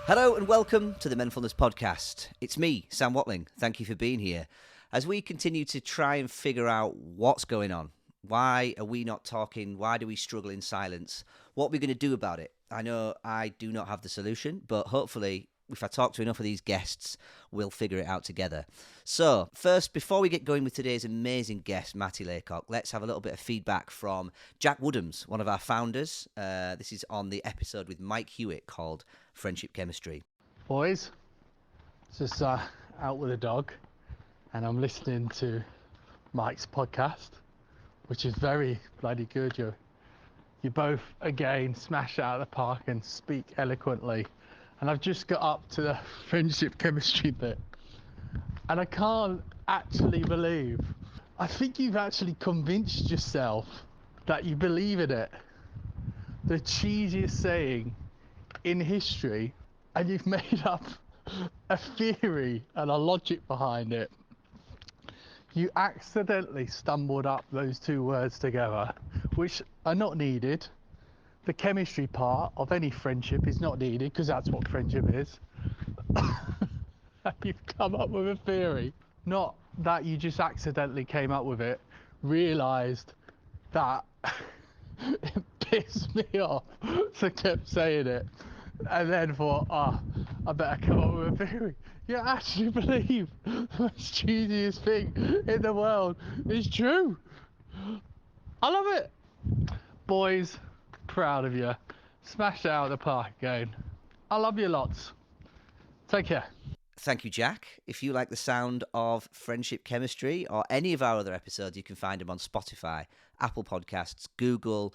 Hello and welcome to the Menfulness podcast. It's me, Sam Watling. Thank you for being here. As we continue to try and figure out what's going on, why are we not talking, why do we struggle in silence, what are we going to do about it? I know I do not have the solution, but hopefully if I talk to enough of these guests, we'll figure it out together. So first, before we get going with today's amazing guest, Matty Laycock, let's have a little bit of feedback from Jack Woodhams, one of our founders. This is on the episode with Mike Hewitt called Friendship Chemistry. Boys, just out with a dog, and I'm listening to Mike's podcast, which is very bloody good. You both again smash it out of the park and speak eloquently. And I've just got up to the friendship chemistry bit, and I can't actually believe. I think you've actually convinced yourself that you believe in it. The cheesiest saying in history, and you've made up a theory and a logic behind it. You accidentally stumbled up those two words together, which are not needed. The chemistry part of any friendship is not needed, because that's what friendship is. You've come up with a theory, not that you just accidentally came up with it, realised that it pissed me off, so kept saying it, and then thought, I better come up with a theory. You actually believe the most cheesiest thing in the world is true. I love it. Boys, proud of you. Smashed it out of the park again. I love you lots. Take care. Thank you, Jack. If you like the sound of Friendship Chemistry or any of our other episodes, you can find them on Spotify, Apple Podcasts, Google,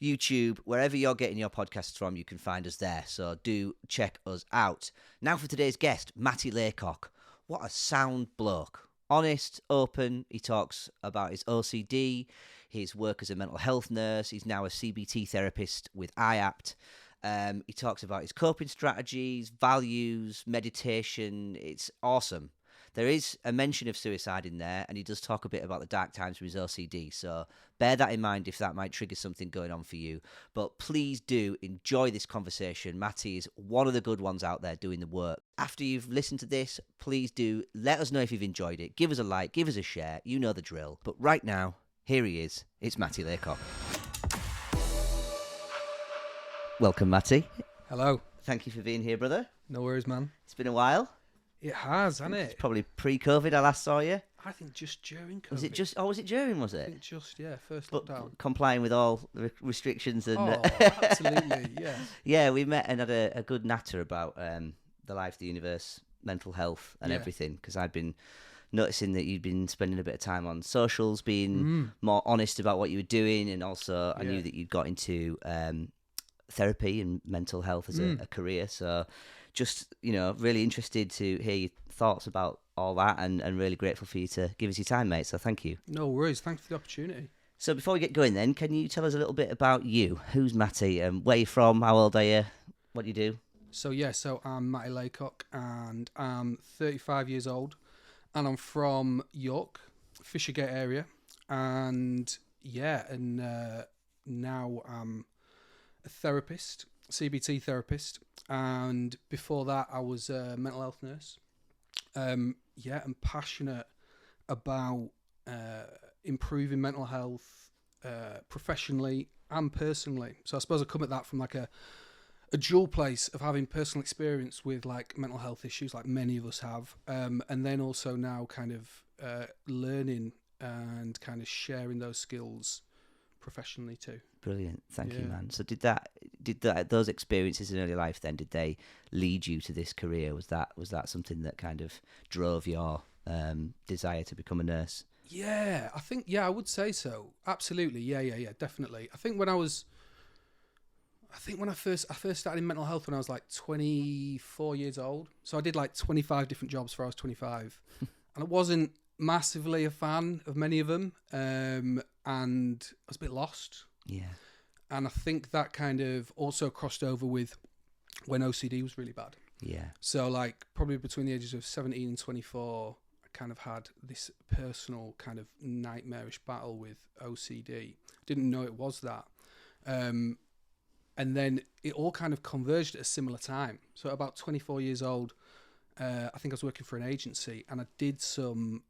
YouTube, wherever you're getting your podcasts from, you can find us there. So do check us out. Now for today's guest, Matty Laycock. What a sound bloke. Honest, open. He talks about his OCD, his work as a mental health nurse. He's now a CBT therapist with IAPT. He talks about his coping strategies, values, meditation. It's awesome. There is a mention of suicide in there, and he does talk a bit about the dark times with his OCD. So bear that in mind if that might trigger something going on for you. But please do enjoy this conversation. Matty is one of the good ones out there doing the work. After you've listened to this, please do let us know if you've enjoyed it. Give us a like, give us a share. You know the drill. But right now, here he is. It's Matty Laycock. Welcome, Matty. Hello. Thank you for being here, brother. No worries, man. It's been a while. It has, hasn't It's it? probably pre-COVID I last saw you. I think just during COVID. Was it just? Oh, was it during? Was I it? think just, first But lockdown. complying with all the restrictions and. Oh, absolutely, yeah. Yeah, we met and had a good natter about the life, the universe, mental health, and everything. Because I'd been noticing that you'd been spending a bit of time on socials, being more honest about what you were doing, and also I knew that you'd got into therapy and mental health as a career. So just, really interested to hear your thoughts about all that, and really grateful for you to give us your time, mate. So thank you. No worries. Thanks for the opportunity. So before we get going then, can you tell us a little bit about you? Who's Matty? Where you from? How old are you? What do you do? So I'm Matty Laycock, and I'm 35 years old, and I'm from York, Fishergate area, and now I'm a therapist, CBT therapist, and before that I was a mental health nurse. I'm passionate about improving mental health professionally and personally. So I suppose I come at that from like a dual place of having personal experience with like mental health issues, like many of us have, and then also now kind of learning and kind of sharing those skills professionally too. Brilliant, thank you, man. So did those experiences in early life then, did they lead you to this career? Was that something that kind of drove your desire to become a nurse? Yeah, I think I would say so. Absolutely, yeah, definitely. I think when I first started in mental health when I was like 24 years old. So I did like 25 different jobs before I was 25, and I wasn't massively a fan of many of them, and I was a bit lost. Yeah. And I think that kind of also crossed over with when OCD was really bad. Yeah. So like probably between the ages of 17 and 24, I kind of had this personal kind of nightmarish battle with OCD. Didn't know it was that. And and then it all kind of converged at a similar time. So at about 24 years old, I think I was working for an agency, and I did some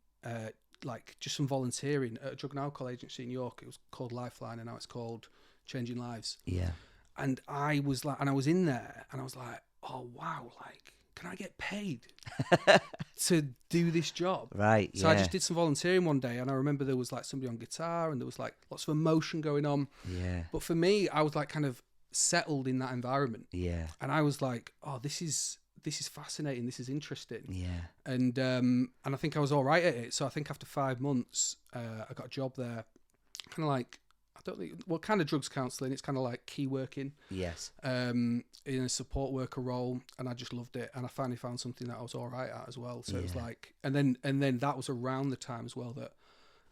just some volunteering at a drug and alcohol agency in York. It was called Lifeline, and now it's called Changing Lives. Yeah. And I was in there, and I was like, oh wow, like, can I get paid to do this job? Right. So I just did some volunteering one day, and I remember there was like somebody on guitar, and there was like lots of emotion going on. Yeah. But for me, I was like kind of settled in that environment. Yeah. And I was like, oh, this is fascinating. This is interesting. Yeah. And I think I was all right at it. So I think after 5 months, I got a job there, kind of like, kind of drugs counselling. It's kind of like key working. Yes. In a support worker role, and I just loved it. And I finally found something that I was all right at as well. So it was like, and then that was around the time as well that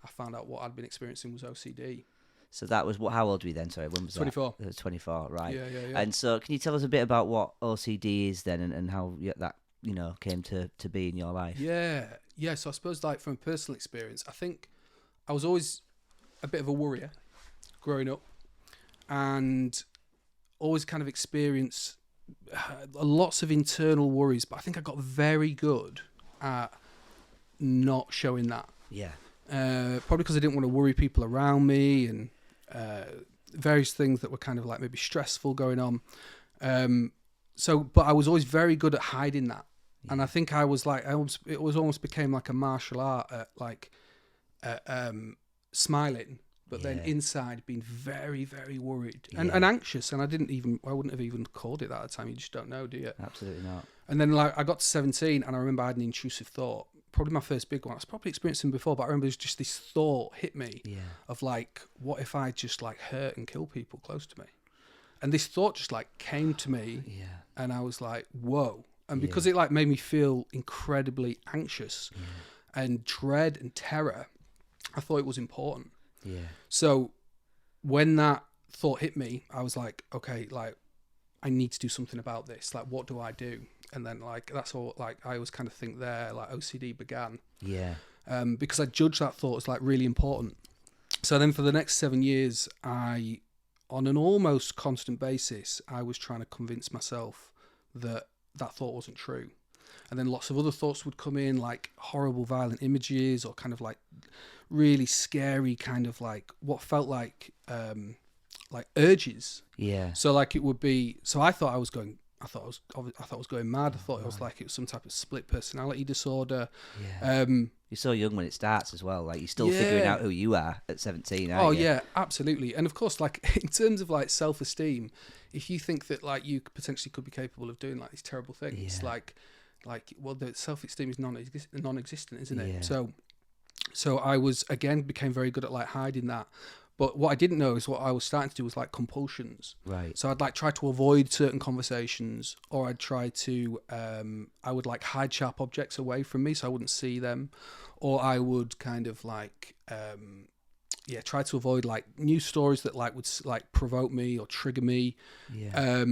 I found out what I'd been experiencing was OCD. So that was how old were you then? Sorry, when was 24. that? It was 24, right? Yeah. And so, can you tell us a bit about what OCD is then, and how that came to be in your life? Yeah. So I suppose, like, from a personal experience, I think I was always a bit of a worrier growing up, and always kind of experienced lots of internal worries. But I think I got very good at not showing that. Yeah. Probably because I didn't want to worry people around me, and various things that were kind of like maybe stressful going on. But I was always very good at hiding that. Yeah. And I think I was like, it was almost became like a martial art at smiling, but then inside being very, very worried and anxious. And I wouldn't have even called it that at the time. You just don't know, do you? Absolutely not. And then like I got to 17, and I remember I had an intrusive thought. Probably my first big one. I was probably experiencing before, but I remember it was just this thought hit me of like, what if I just like hurt and kill people close to me? And this thought just like came to me, and I was like, whoa. And because it like made me feel incredibly anxious and dread and terror, I thought it was important. Yeah. So when that thought hit me, I was like, okay, like I need to do something about this. Like, what do I do? And then like that's all. Like I always kind of think there, like OCD began. Yeah. Because I judged that thought as like really important. So then for the next 7 years, on an almost constant basis, I was trying to convince myself that thought wasn't true. And then lots of other thoughts would come in, like horrible, violent images, or kind of like really scary, kind of like what felt like urges. Yeah. So like it would be. So I thought I was going mad. I thought it was like it was some type of split personality disorder. Yeah. You're so young when it starts as well. Like you're still figuring out who you are at 17. Aren't you? Yeah, absolutely. And of course, like in terms of like self-esteem, if you think that like you potentially could be capable of doing like these terrible things, like well, the self-esteem is non-existent, isn't it? Yeah. So I became very good at like hiding that. But what I didn't know is what I was starting to do was like compulsions. Right. So I'd like try to avoid certain conversations, or I'd try to, I would like hide sharp objects away from me so I wouldn't see them, or I would kind of like, try to avoid like news stories that like would like provoke me or trigger me. Yeah.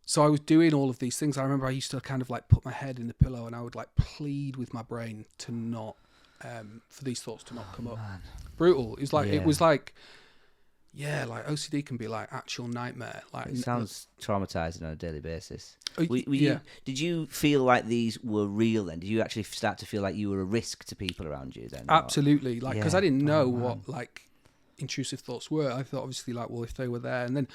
So I was doing all of these things. I remember I used to kind of like put my head in the pillow, and I would like plead with my brain to not, for these thoughts to not come up. Brutal. It was like, like OCD can be like actual nightmare. Like it sounds traumatizing on a daily basis. Did you feel like these were real then? Did you actually start to feel like you were a risk to people around you then? Absolutely. Like, because I didn't know what like intrusive thoughts were. I thought obviously like, well, if they were there, and then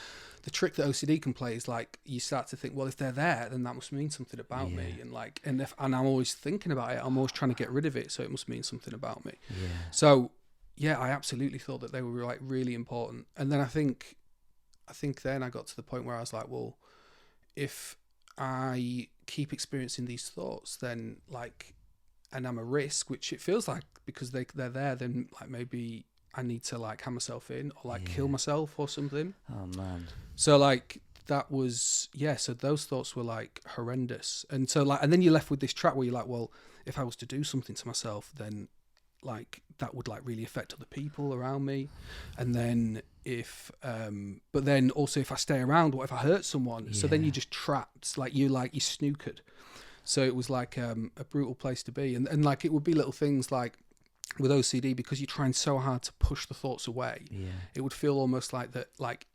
the trick that OCD can play is like you start to think, well, if they're there, then that must mean something about me, and like, and I'm always thinking about it. I'm always trying to get rid of it, so it must mean something about me. Yeah. So. Yeah, I absolutely thought that they were like really important. And then I think then I got to the point where I was like, well, if I keep experiencing these thoughts, then like, and I'm a risk, which it feels like because they're there, then like maybe I need to like hand myself in or like kill myself or something. Oh man. So like that was, so those thoughts were like horrendous. And so like, and then you're left with this trap where you're like, well, if I was to do something to myself, then like that would like really affect other people around me. And then but then also if I stay around, what if I hurt someone? So then you're just trapped, like you're snookered. So it was like a brutal place to be. And like it would be little things like with OCD, because you're trying so hard to push the thoughts away, it would feel almost like that, like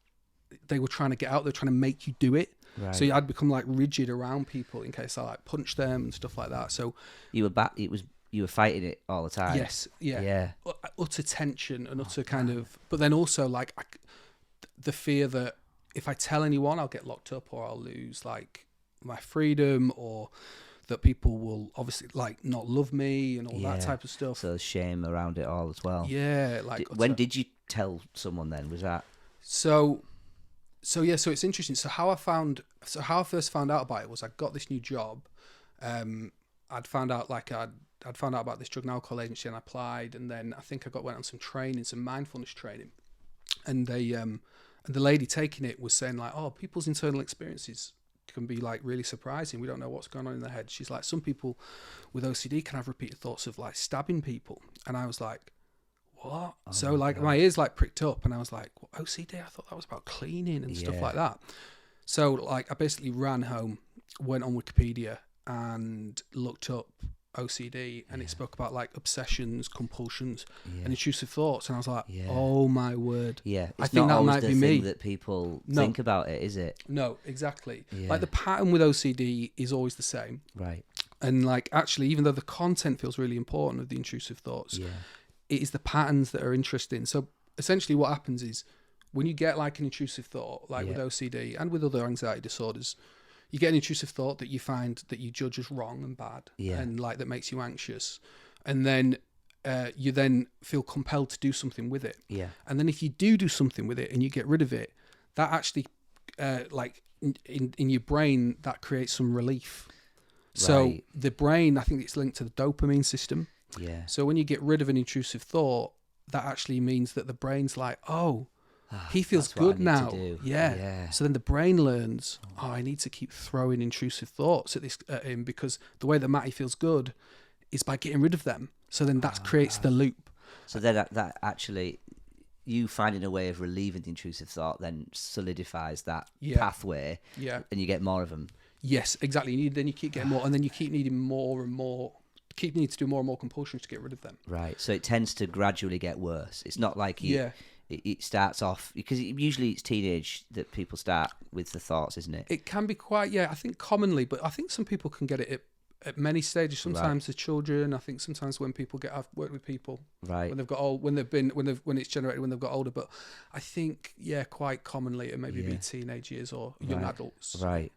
they were trying to get out. They're trying to make you do it. Right. So I'd become like rigid around people in case I like punch them and stuff like that. So you were fighting it all the time. yes, yeah, Yeah. Utter tension and utter kind of. But then also like the fear that if I tell anyone, I'll get locked up or I'll lose like my freedom, or that people will obviously like not love me and all that type of stuff. So there's shame around it all as well. Yeah, like When did you tell someone then? Was that? So it's interesting. So how I first found out about it was I got this new job. I'd found out about this drug and alcohol agency and I applied, and then I think I went on some training, some mindfulness training, and the lady taking it was saying like, oh, people's internal experiences can be like really surprising. We don't know what's going on in their head. She's like, some people with OCD can have repeated thoughts of like stabbing people, and I was like, what? So like my ears like pricked up, and I was like, what, OCD? I thought that was about cleaning and stuff like that. So like I basically ran home, went on Wikipedia and looked up OCD, and it spoke about like obsessions, compulsions, and intrusive thoughts, and I was like, oh my word. Yeah, I think that might be me. That people think about it, is it? No, exactly. Yeah. Like the pattern with OCD is always the same. Right. And like actually, even though the content feels really important of the intrusive thoughts, it is the patterns that are interesting. So essentially what happens is when you get like an intrusive thought, like with OCD and with other anxiety disorders, you get an intrusive thought that you find that you judge as wrong and bad, and like that makes you anxious, and then you then feel compelled to do something with it. Yeah. And then if you do something with it and you get rid of it, that actually like in your brain that creates some relief. So the brain, I think it's linked to the dopamine system. Yeah. So when you get rid of an intrusive thought, that actually means that the brain's like, oh, he feels good now. Yeah. So then the brain learns, oh, I need to keep throwing intrusive thoughts at him, because the way that Matty feels good is by getting rid of them. So then that creates the loop. So then that actually, you finding a way of relieving the intrusive thought then solidifies that pathway. Yeah. And you get more of them. Yes, exactly. Then you keep getting more, and then you keep needing more and more. Keep needing to do more and more compulsions to get rid of them. Right. So it tends to gradually get worse. It's not like it starts off, because usually it's teenage that people start with the thoughts, isn't it? It can be quite, I think commonly, but I think some people can get it at many stages. Sometimes the children. I think sometimes when people I've worked with people, right, when they've got old, when it's generated when they've got older. But I think quite commonly it maybe be teenage years or young adults. Right.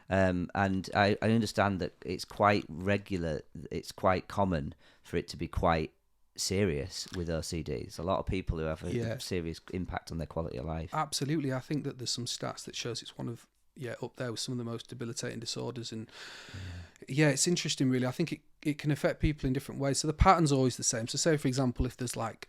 And I understand that it's quite regular. It's quite common for it to be quite serious with OCD. There's a lot of people who have a serious impact on their quality of life. Absolutely. I think that there's some stats that shows it's one of up there with some of the most debilitating disorders, and it's interesting really. I think it can affect people in different ways. So the pattern's always the same. So say for example, if there's like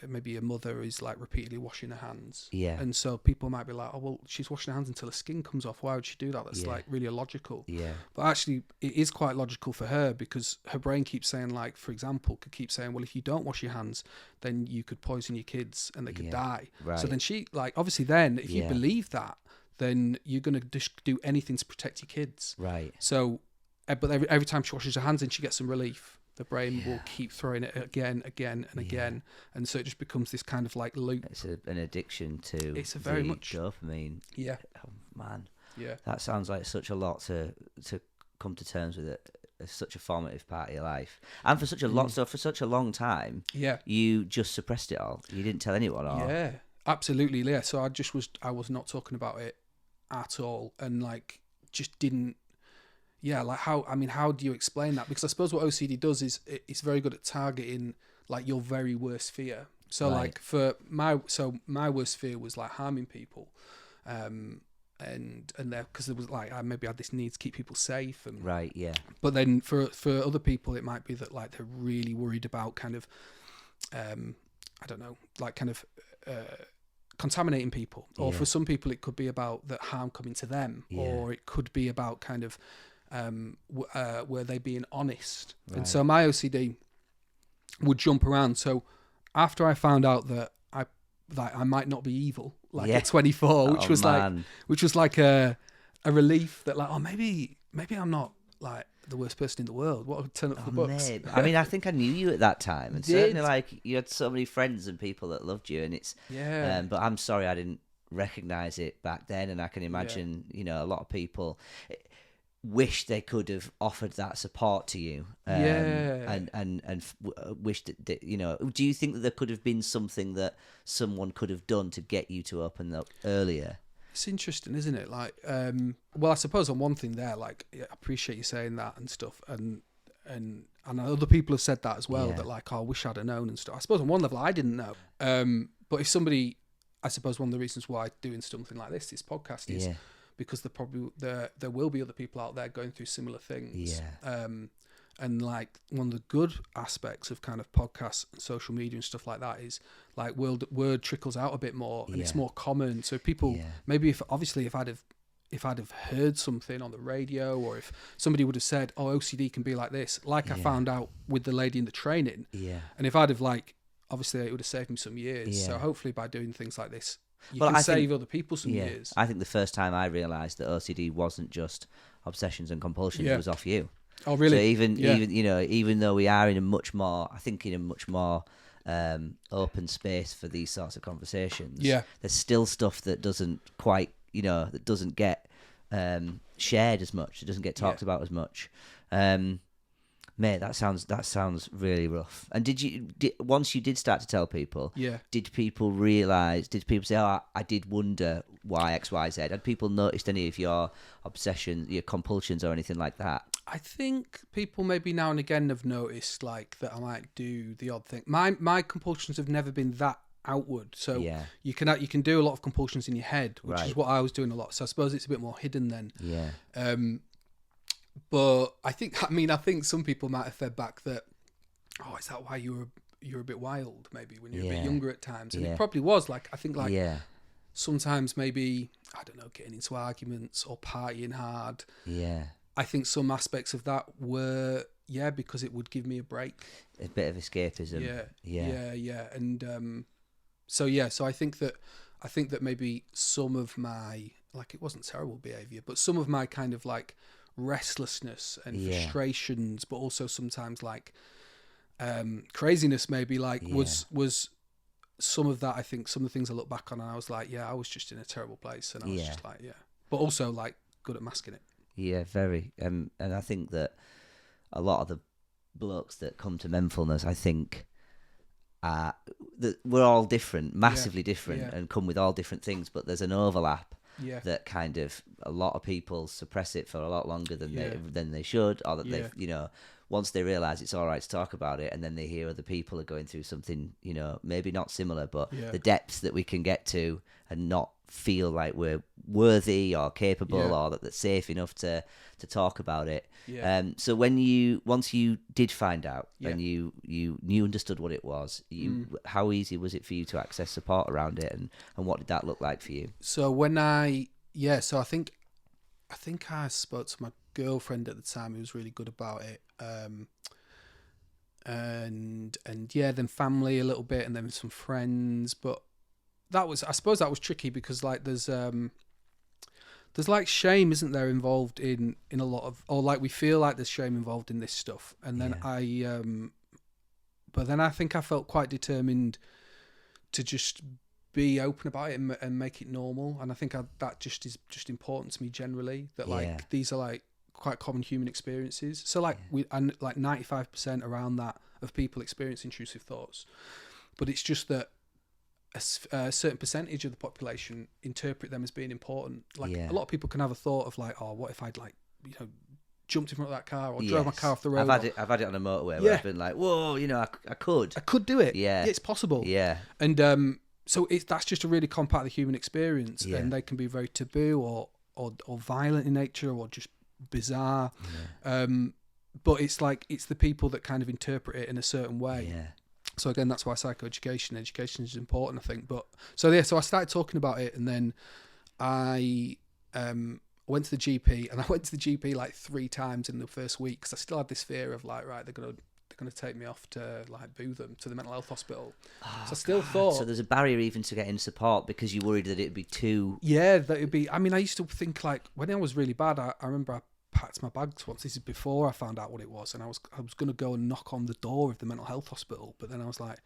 maybe a mother is like repeatedly washing her hands, and so people might be like, oh well, she's washing her hands until her skin comes off, why would she do that? That's like really illogical. But actually it is quite logical for her, because her brain keeps saying, like for example, could keep saying, well, if you don't wash your hands then you could poison your kids and they could die. So then she, like, obviously then if you believe that, then you're going to just do anything to protect your kids. Right. So, but every time she washes her hands and she gets some relief, the brain will keep throwing it again, and again. And so it just becomes this kind of like loop. It's an addiction to very much dopamine. Yeah. Oh, man. Yeah. That sounds like such a lot to come to terms with it. It's such a formative part of your life. And for such a long time, you just suppressed it all. You didn't tell anyone. Yeah, absolutely. Yeah. So I was not talking about it at all, and like just didn't like how do you explain that? Because I suppose what OCD does is it's very good at targeting like your very worst fear. So like for my worst fear was like harming people, and there, because there was like I maybe had this need to keep people safe, and but then for other people it might be that like they're really worried about kind of I don't know, like kind of contaminating people, or for some people it could be about that harm coming to them, or it could be about kind of were they being honest. And so my OCD would jump around. So after I found out that I might not be evil at 24, which was like a relief that like, oh, maybe I'm not like the worst person in the world. What would turn up for books? Mate. I mean, I think I knew you at that time, and certainly like you had so many friends and people that loved you, and it's but I'm sorry I didn't recognize it back then, and I can imagine a lot of people wish they could have offered that support to you, and wish that do you think that there could have been something that someone could have done to get you to open up earlier? It's interesting, isn't it? Like, well, I suppose on one thing there, like, I appreciate you saying that and stuff, and other people have said that as well, that like, I wish I'd have known and stuff. I suppose on one level I didn't know, but if somebody, I suppose one of the reasons why doing something like this podcast is because there will be other people out there going through similar things. And like one of the good aspects of kind of podcasts and social media and stuff like that is like word trickles out a bit more, and it's more common. So people maybe if I'd have heard something on the radio, or if somebody would have said, "Oh, OCD can be like this," like I found out with the lady in the training, and if I'd have like, obviously it would have saved me some years. So hopefully by doing things like this, you can save other people some years. I think the first time I realised that OCD wasn't just obsessions and compulsions was off you. Oh, really? So even though we are in a much more open space for these sorts of conversations, there's still stuff that doesn't quite, that doesn't get shared as much. It doesn't get talked about as much. Mate, that sounds really rough. And once you did start to tell people, did people realise? Did people say, "Oh, I did wonder why X, Y, Z"? Had people noticed any of your obsessions, your compulsions, or anything like that? I think people maybe now and again have noticed like that I might do the odd thing. My compulsions have never been that outward. So you can do a lot of compulsions in your head, which is what I was doing a lot. So I suppose it's a bit more hidden then. But I think some people might have fed back that, oh, is that why you were a bit wild maybe when you were a bit younger at times? And it probably was. Like I think sometimes maybe, I don't know, getting into arguments or partying hard. I think some aspects of that were because it would give me a break, a bit of escapism. And so I think that maybe some of my, like, it wasn't terrible behavior, but some of my kind of like restlessness and frustrations, but also sometimes like craziness maybe, like was some of that. I think some of the things I look back on and I was like, I was just in a terrible place, and I was just like, but also like good at masking it. Very. And I think that a lot of the blokes that come to Menfulness, I think that we're all different, massively different, and come with all different things, but there's an overlap that kind of, a lot of people suppress it for a lot longer than they should, or that they've, once they realise it's all right to talk about it, and then they hear other people are going through something, maybe not similar, but the depths that we can get to and not feel like we're worthy or capable or that they're safe enough to talk about it. So once you did find out and you understood what it was, how easy was it for you to access support around it, and what did that look like for you? So when I think I spoke to my girlfriend at the time, who was really good about it, and then family a little bit, and then some friends, but I suppose that was tricky because like there's like shame, isn't there, involved in a lot of, or like we feel like there's shame involved in this stuff, and then but then I think I felt quite determined to just be open about it and make it normal, and I think that just is just important to me generally, that like these are like quite common human experiences. So like and like 95% around that of people experience intrusive thoughts, but it's just that a certain percentage of the population interpret them as being important. Like a lot of people can have a thought of like, oh, what if I'd like, jumped in front of that car or drove my car off the road. I've had it on a motorway where I've been like, whoa, I could do it. Yeah, it's possible. Yeah, and so that's just a really common part of the human experience, and they can be very taboo or violent in nature or just bizarre. But it's like it's the people that kind of interpret it in a certain way. So again, that's why education is important, I think. But so I started talking about it, and then I went to the GP, and I went to the GP like 3 times in the first week because I still had this fear of like, right, they're gonna take me off to like Bootham, to the mental health hospital. So I still thought. So there's a barrier even to getting support because you worried that it'd be too. Yeah, that it'd be. I mean, I used to think like when I was really bad, I remember I packed my bags once. This is before I found out what it was, and I was going to go and knock on the door of the mental health hospital, but then I was like,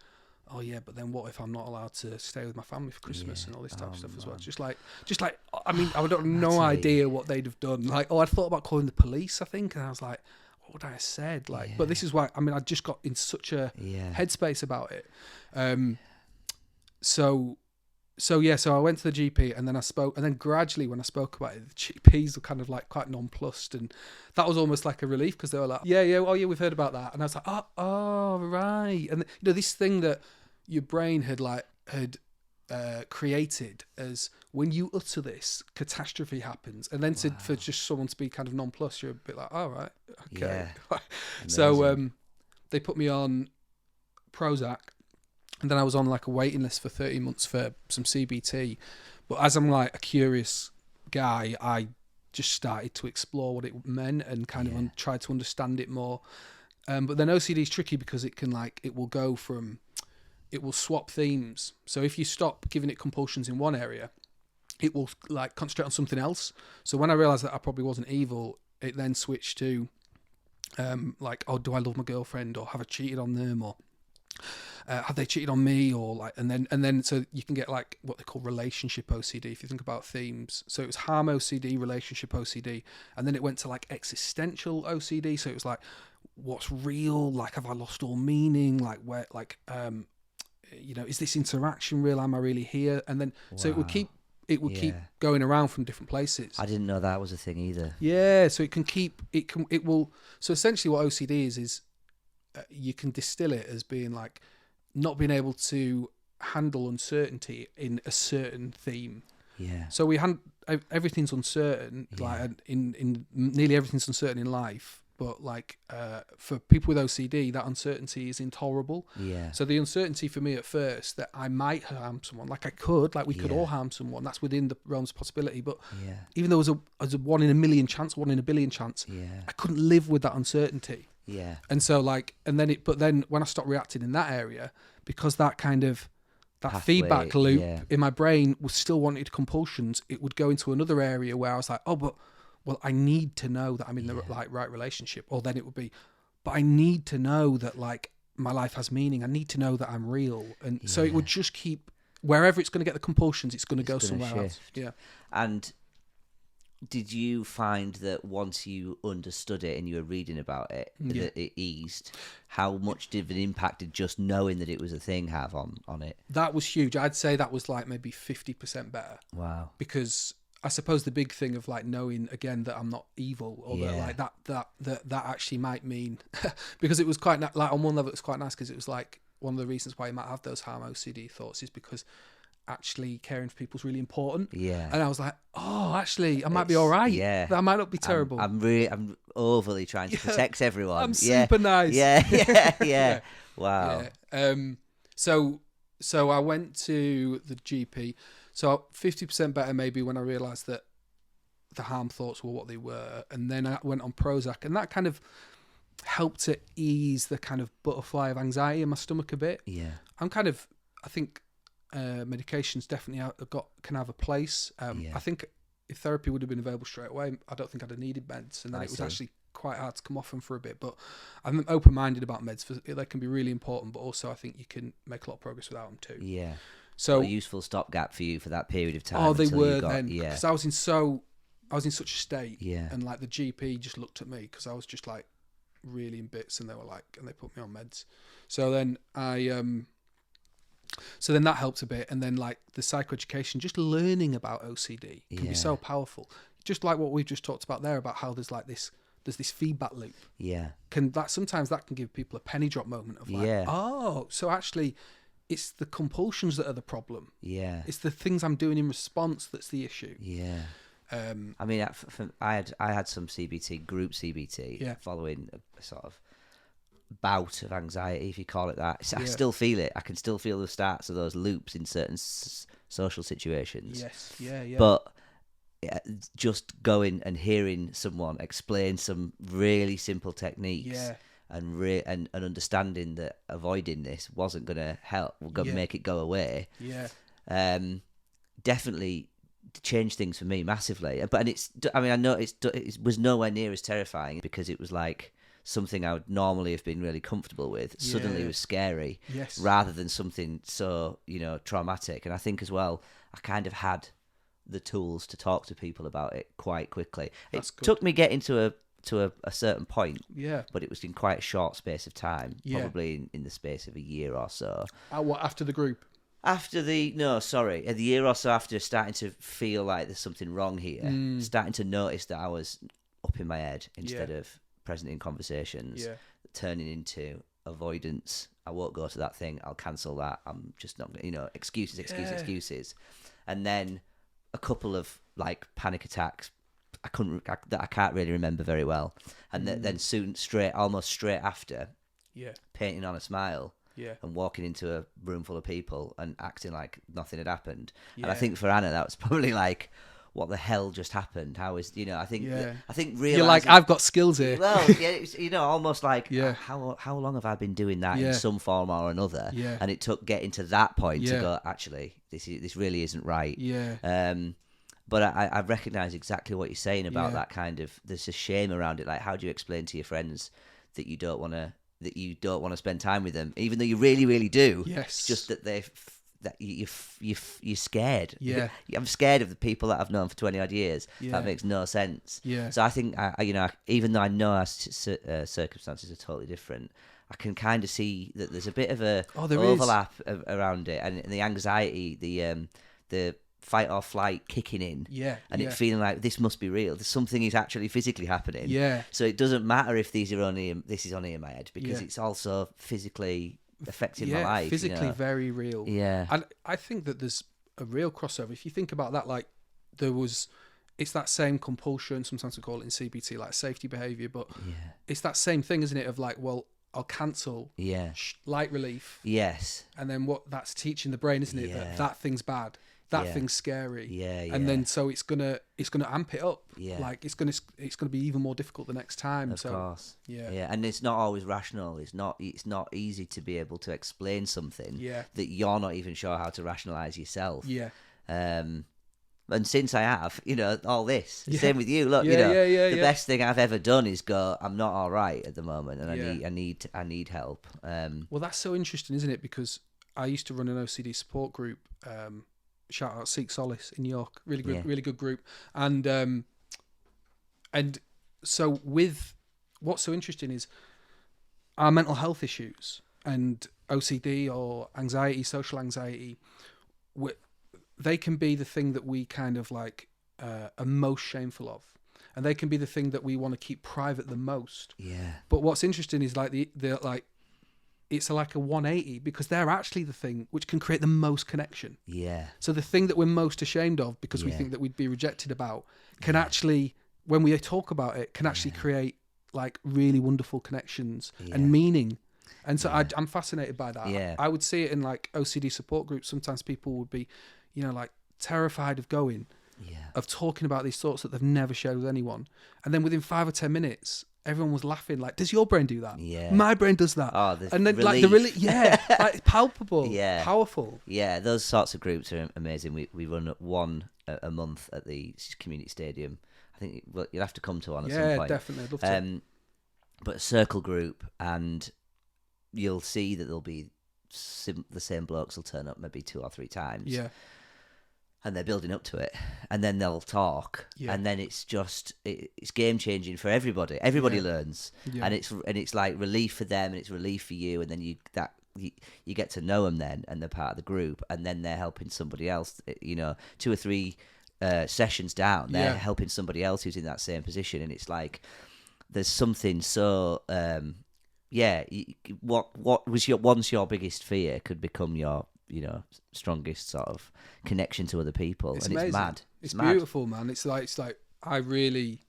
oh yeah, but then what if I'm not allowed to stay with my family for Christmas Yeah. and all this type of Oh, stuff as well? man. Just like, I mean, I don't no Matty. idea what they'd have done. Like, I'd thought about calling the police, I think, and I was like, what would I have said? Like, but this is why, I mean, I just got in such a headspace about it. So I went to the GP, and then I spoke, and then gradually when I spoke about it, the GPs were kind of like quite nonplussed, and that was almost like a relief, because they were like, we've heard about that, and I was like, oh right, and this thing that your brain had created as when you utter this, catastrophe happens, and then for just someone to be kind of nonplussed, you're a bit like, all right, okay. So they put me on Prozac. And then I was on like a waiting list for 30 months for some CBT. But as I'm like a curious guy, I just started to explore what it meant and kind of try to understand it more. But then OCD is tricky because it will swap themes. So if you stop giving it compulsions in one area, it will like concentrate on something else. So when I realized that I probably wasn't evil, it then switched to like, oh, do I love my girlfriend, or have I cheated on them, or have they cheated on me, or like, and then so you can get like what they call relationship OCD if you think about themes. So it was harm OCD, relationship OCD, and then it went to like existential OCD. So it was like, what's real? Like, have I lost all meaning? Like, where, like, is this interaction real? Am I really here? And then so it would keep going around from different places. I didn't know that was a thing either. Yeah, so it will. So essentially, what OCD is you can distill it as being like not being able to handle uncertainty in a certain theme. Yeah. So everything's uncertain, like in nearly everything's uncertain in life. But like for people with OCD, that uncertainty is intolerable. Yeah. So the uncertainty for me at first that I might harm someone, like we could all harm someone. That's within the realms of possibility. But even though there was a 1 in a million chance, 1 in a billion chance, I couldn't live with that uncertainty. Yeah. And so but then when I stopped reacting in that area, because that kind of feedback loop in my brain was still wanted compulsions, it would go into another area where I was like, well, I need to know that I'm in the right relationship. Or then it would be, but I need to know that like my life has meaning. I need to know that I'm real. And so it would just keep, wherever it's going to get the compulsions, it's going to go somewhere else. Yeah. And did you find that once you understood it and you were reading about it, that it eased? How much did an impact did just knowing that it was a thing have on it? That was huge. I'd say that was like maybe 50% better. Wow. Because I suppose the big thing of like knowing again that I'm not evil, or that like that actually might mean because it was quite like on one level it was quite nice, because it was like one of the reasons why you might have those harm OCD thoughts is because actually caring for people is really important. Yeah. And I was like, oh, actually I might be all right. Yeah. I might not be terrible. I'm overly trying to protect everyone. I'm super nice. Yeah. Wow. Yeah. So I went to the GP. So 50% better maybe when I realised that the harm thoughts were what they were. And then I went on Prozac, and that kind of helped to ease the kind of butterfly of anxiety in my stomach a bit. Yeah. I think medications definitely can have a place. I think if therapy would have been available straight away, I don't think I'd have needed meds. And then it was actually quite hard to come off them for a bit. But I'm open-minded about meds. They can be really important, but also I think you can make a lot of progress without them too. Yeah. So a useful stopgap for you for that period of time. Oh, they were then, because I was in such a state, and like the GP just looked at me because I was just like really in bits, and they were like, and they put me on meds. So then that helped a bit, and then like the psychoeducation, just learning about OCD can be so powerful. Just like what we've just talked about there, about how there's this feedback loop. Yeah, sometimes that can give people a penny drop moment of like, oh, so actually, it's the compulsions that are the problem. Yeah. It's the things I'm doing in response that's the issue. Yeah. I mean, I had some CBT, group CBT, following a sort of bout of anxiety, if you call it that. I still feel it. I can still feel the starts of those loops in certain social situations. Yes. Yeah. But just going and hearing someone explain some really simple techniques. Yeah. And understanding that avoiding this wasn't going to help, make it go away. Yeah, definitely changed things for me massively. I know it was nowhere near as terrifying, because it was like something I would normally have been really comfortable with suddenly Yeah. was scary, Yes. rather than something so, traumatic. And I think as well, I kind of had the tools to talk to people about it quite quickly. That's It good. took me getting to a certain point, Yeah. but it was in quite a short space of time, Yeah. probably in the space of a year or so. What, after the group? After a year or so after starting to feel like there's something wrong here, starting to notice that I was up in my head instead of present in conversations, turning into avoidance. I won't go to that thing. I'll cancel that. I'm just not, excuses. And then a couple of like panic attacks. That I can't really remember very well. And then soon, almost straight after, painting on a smile. Yeah. And walking into a room full of people and acting like nothing had happened. Yeah. And I think for Anna, that was probably like, what the hell just happened? How is, I think realizing, You're like, I've got skills here. Well, yeah, it's, almost like, Yeah. how long have I been doing that Yeah. in some form or another? Yeah. And it took getting to that point Yeah. to go, actually, this really isn't right. Yeah. But I recognise exactly what you're saying about Yeah. that kind of, there's a shame around it. Like, how do you explain to your friends that you don't want to spend time with them, even though you really, really do? Yes. It's just that you're scared. Yeah. I'm scared of the people that I've known for 20 odd years. Yeah. That makes no sense. Yeah. So I think, even though I know our circumstances are totally different, I can kind of see that there's a bit of a There is. overlap around it, and the anxiety, the fight or flight kicking in, Yeah. and it feeling like this must be real. There's something is actually physically happening. Yeah. So it doesn't matter if this is only in my head, because Yeah. it's also physically affecting Yeah. my life. Physically very real. Yeah. And I think that there's a real crossover. If you think about that, like it's that same compulsion. Sometimes we call it in CBT like safety behavior, but it's that same thing, isn't it? Of like, well, I'll cancel. Yeah. Light relief. Yes. And then what that's teaching the brain, isn't it? Yeah. That thing's bad. That Yeah. thing's scary. Yeah. And then so it's gonna amp it up. Yeah. Like it's gonna be even more difficult the next time. Of course. Yeah. Yeah. And it's not always rational. It's not easy to be able to explain something that you're not even sure how to rationalize yourself. Yeah. And since I have, all this, Yeah. same with you. Look, the best thing I've ever done is go, I'm not all right at the moment, and I need help. Well, that's so interesting, isn't it? Because I used to run an OCD support group. Shout out Seek Solace in York, really good group. And so with what's so interesting is our mental health issues and OCD or anxiety, social anxiety. They can be the thing that we kind of like are most shameful of, and they can be the thing that we want to keep private the most. Yeah. But what's interesting is like the like it's like a 180, because they're actually the thing which can create the most connection. Yeah. So the thing that we're most ashamed of because we think that we'd be rejected about can actually, when we talk about it, can actually create like really wonderful connections and meaning. And so I'm fascinated by that. Yeah. I would see it in like OCD support groups. Sometimes people would be, like terrified of going, of talking about these thoughts that they've never shared with anyone. And then within 5 or 10 minutes, everyone was laughing like, does your brain do that? Yeah. My brain does that. Oh, and then relief. like the like palpable, powerful. Yeah, those sorts of groups are amazing. We run one a month at the community stadium. I think you'll have to come to one at some point. Yeah, definitely. I'd love to. But a circle group, and you'll see that there'll be the same blokes will turn up maybe 2 or 3 times. Yeah. And they're building up to it, and then they'll talk, and then it's just it's game changing for everybody. Everybody learns, and it's like relief for them, and it's relief for you, and then you get to know them then, and they're part of the group, and then they're helping somebody else. 2 or 3 sessions down, they're helping somebody else who's in that same position, and it's like there's something so what was once your biggest fear could become your strongest sort of connection to other people. It's amazing. It's mad. It's beautiful, man. It's like I really,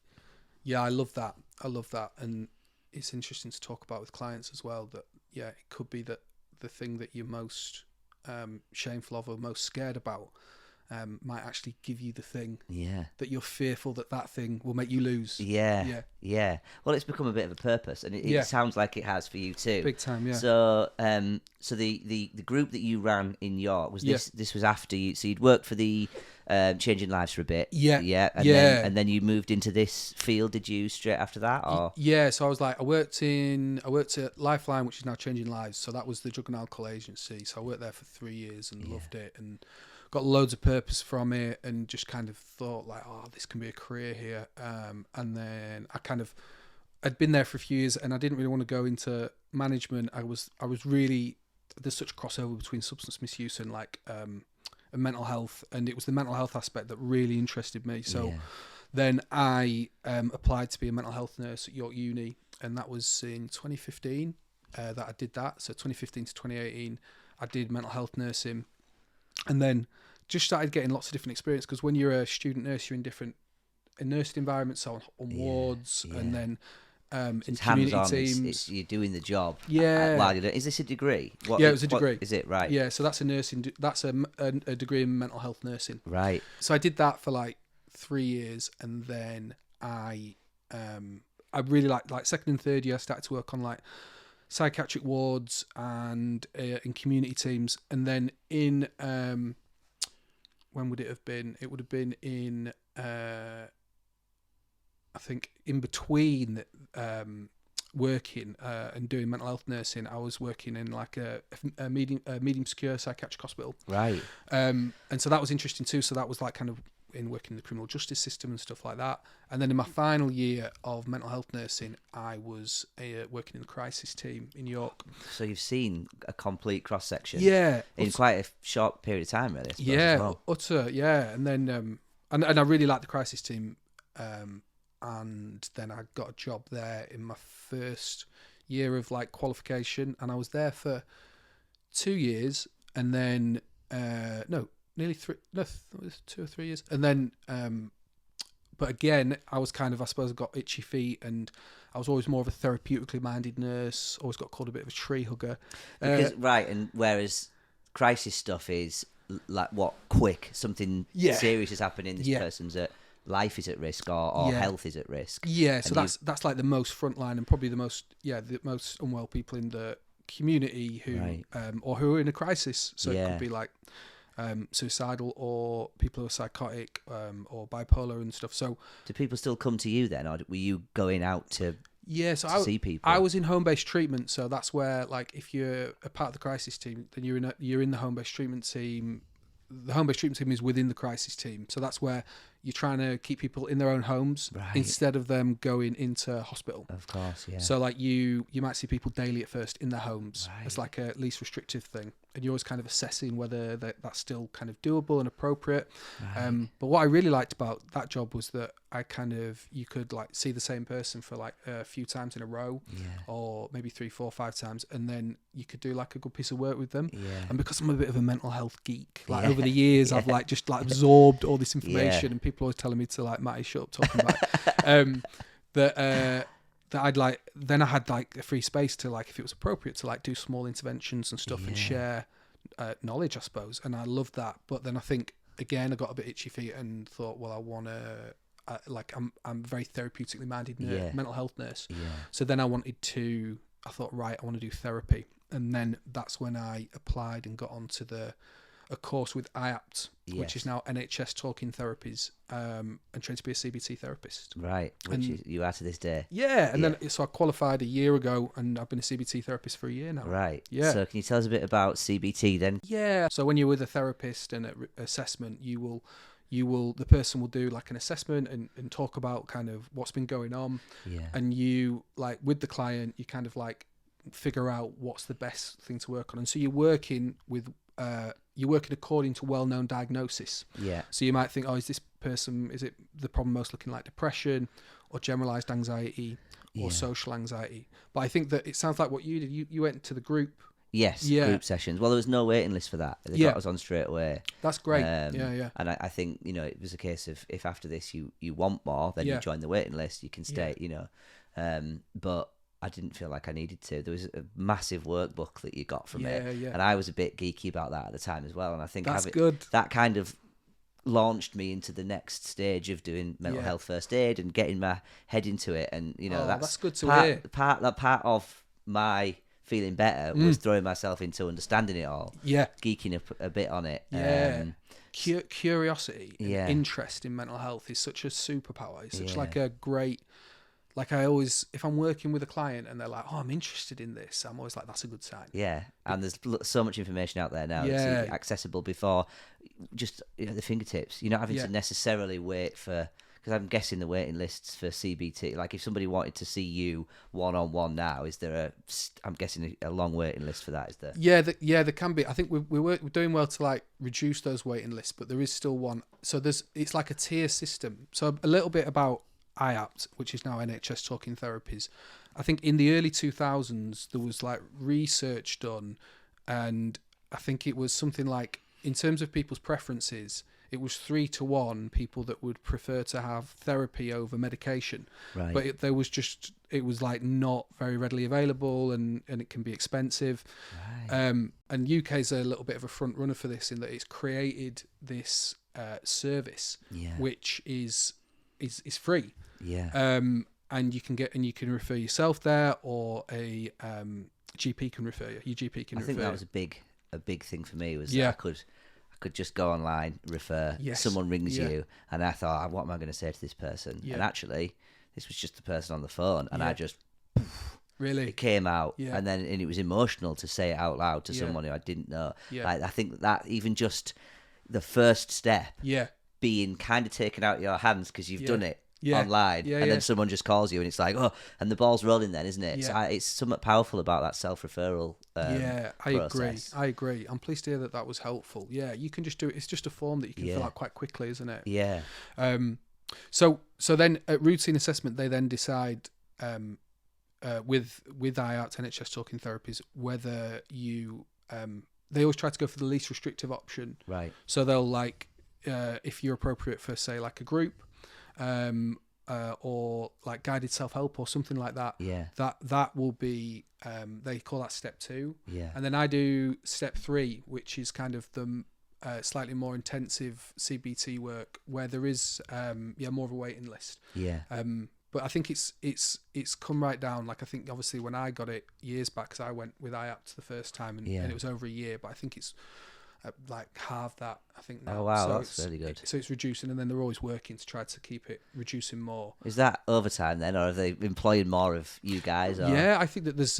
I love that. And it's interesting to talk about with clients as well, that it could be that the thing that you're most shameful of or most scared about might actually give you the thing Yeah. that you're fearful that thing will make you lose. Yeah. Well, it's become a bit of a purpose, and it Yeah. sounds like it has for you too. Big time, yeah. So, so the group that you ran in York was Yeah. this was after you. So you'd worked for the Changing Lives for a bit. Yeah. Yeah. Yeah. And then you moved into this field. Did you straight after that, or? Yeah, so I was like, I worked at Lifeline, which is now Changing Lives. So that was the drug and alcohol agency. So I worked there for 3 years and loved it, and got loads of purpose from it, and just kind of thought like, oh, this can be a career here. And then I'd been there for a few years, and I didn't really want to go into management. I was really, there's such a crossover between substance misuse and like and mental health, and it was the mental health aspect that really interested me. So then I applied to be a mental health nurse at York Uni, and that was in 2015 that I did that. So 2015 to 2018, I did mental health nursing, and then just started getting lots of different experience, because when you're a student nurse, you're in nursing environments, so on wards, and then in community teams. You're doing the job. Yeah. While you're doing, is this a degree? Yeah, it was a degree. Is it right? Yeah, so that's a degree in mental health nursing. Right. So I did that for like 3 years, and then I really like second and third year I started to work on like psychiatric wards and in community teams, and then in when would it have been? It would have been in I think in between working and doing mental health nursing, I was working in like a medium secure psychiatric hospital. Right. And so that was interesting too. So that was like kind of in working in the criminal justice system and stuff like that. And then in my final year of mental health nursing, I was working in the crisis team in York. So you've seen a complete cross section. Yeah. In quite a short period of time, really. I suppose, Yeah. as well. Utter. Yeah. And then and I really liked the crisis team. And then I got a job there in my first year of like qualification, and I was there for 2 years, and then nearly 3, no, it was 2 or 3 years, and then but again, I was kind of, I suppose I got itchy feet, and I was always more of a therapeutically minded nurse, always got called a bit of a tree hugger. Because, right, and whereas crisis stuff is like quick, something serious is happening, this person's life is at risk, or health is at risk. Yeah, so that's like the most frontline, and probably the most unwell people in the community who or who are in a crisis. So it could be like suicidal, or people who are psychotic, or bipolar and stuff. So do people still come to you then, or were you going out to see people? I was in home-based treatment, so that's where, like, if you're a part of the crisis team, then you're in the home-based treatment team. The home-based treatment team is within the crisis team, so that's where you're trying to keep people in their own homes instead of them going into hospital. Of course, yeah. So like you might see people daily at first in their homes as like a least restrictive thing, and you're always kind of assessing whether that's still kind of doable and appropriate. But what I really liked about that job was that you could like see the same person for like a few times in a row, or maybe 3, 4, 5 times, and then you could do like a good piece of work with them. And because I'm a bit of a mental health geek, like over the years I've like just like absorbed all this information, and people always telling me to like, Matty, shut up talking about it. That I'd like, then I had like a free space to like, if it was appropriate, to like do small interventions and stuff and share knowledge, I suppose. And I loved that. But then I think again I got a bit itchy feet and thought, well, I want to I'm very therapeutically minded mental health nurse. So then I thought, right, I want to do therapy. And then that's when I applied and got onto a course with IAPT, which is now NHS Talking Therapies, and trained to be a CBT therapist. Right, which you are to this day. Yeah, and then so I qualified a year ago, and I've been a CBT therapist for a year now. Right. Yeah. So can you tell us a bit about CBT then? Yeah. So when you're with a therapist and at assessment, the person will do like an assessment and talk about kind of what's been going on. Yeah. And you, like with the client, you kind of like figure out what's the best thing to work on. And so you're working according to well-known diagnosis. Yeah. So you might think, is it the problem most looking like depression or generalized anxiety or social anxiety? But I think that it sounds like what you did. You went to the group. Yes, group sessions. Well, there was no waiting list for that. They got us on straight away. That's great. And I think, it was a case of, if after this you want more, then you join the waiting list, you can stay, but I didn't feel like I needed to. There was a massive workbook that you got from it. And I was a bit geeky about that at the time as well. And I think that's good. That kind of launched me into the next stage of doing mental health first aid and getting my head into it. And that's good to hear. Part of my feeling better was throwing myself into understanding it all. Yeah, geeking up a bit on it. Curiosity and interest in mental health is such a superpower. It's such like a great. Like I always, if I'm working with a client and they're like, "Oh, I'm interested in this," I'm always like, "That's a good sign." Yeah, and there's so much information out there now. It's accessible before, just at the fingertips. You're not having to necessarily wait for, because I'm guessing the waiting lists for CBT. Like if somebody wanted to see you one-on-one now, is there I'm guessing a long waiting list for that? Is there? Yeah, there can be. I think we're doing well to like reduce those waiting lists, but there is still one. So it's like a tier system. So a little bit about IAPT, which is now NHS Talking Therapies. I think in the early 2000s there was like research done, and I think it was something like, in terms of people's preferences, it was 3-1 people that would prefer to have therapy over medication. Right. But it was like not very readily available, and it can be expensive. Right. And UK is a little bit of a front runner for this, in that it's created this service which is free. Yeah. And you can refer yourself there, or a GP can refer you. Your GP can refer you. I think that was a big thing for me, was that I could just go online, refer, someone rings you, and I thought, what am I going to say to this person? And actually, this was just the person on the phone, and I just... Really? It came out, and it was emotional to say it out loud to someone who I didn't know. Yeah. Like, I think that even just the first step, being kind of taken out of your hands because you've done it online, and then someone just calls you, and it's like, and the ball's rolling then, isn't it? So it's somewhat powerful about that self-referral process. I agree. I'm pleased to hear that was helpful. Yeah, you can just do it. It's just a form that you can fill out quite quickly, isn't it? Yeah. So then at routine assessment, they then decide with IAPT, NHS Talking Therapies, whether you they always try to go for the least restrictive option. Right. So they'll like, if you're appropriate for, say, like a group, or like guided self-help or something like that, that will be, they call that step 2. And then I do step 3, which is kind of the slightly more intensive CBT work, where there is more of a waiting list. But I think it's come right down. Like, I think obviously when I got it years back, because I went with IAPT the first time, and it was over a year, but I think it's like halved that, I think now. Oh wow, so that's really good. So it's reducing, and then they're always working to try to keep it reducing more. Is that overtime then, or are they employing more of you guys? Or? Yeah, I think that there's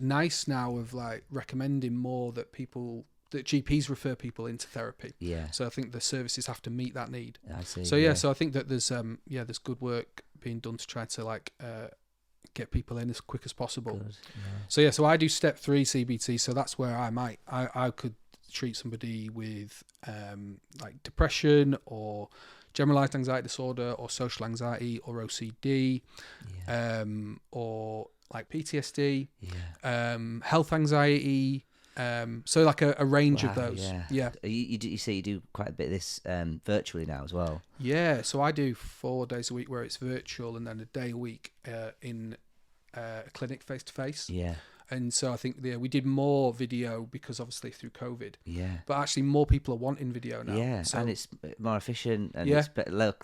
NICE now of like recommending more that GPs refer people into therapy. Yeah. So I think the services have to meet that need. I see. So so I think that there's good work being done to try to like get people in as quick as possible. Good, yeah. So I do step 3 CBT. So that's where I could treat somebody with like depression or generalized anxiety disorder or social anxiety or OCD, or like PTSD, health anxiety. So like a range of those. Yeah. You say you do quite a bit of this virtually now as well. Yeah. So I do 4 days a week where it's virtual, and then a day a week in a clinic face to face. Yeah. And so I think we did more video because obviously through COVID. Yeah. But actually more people are wanting video now. Yeah. So, and it's more efficient, and it's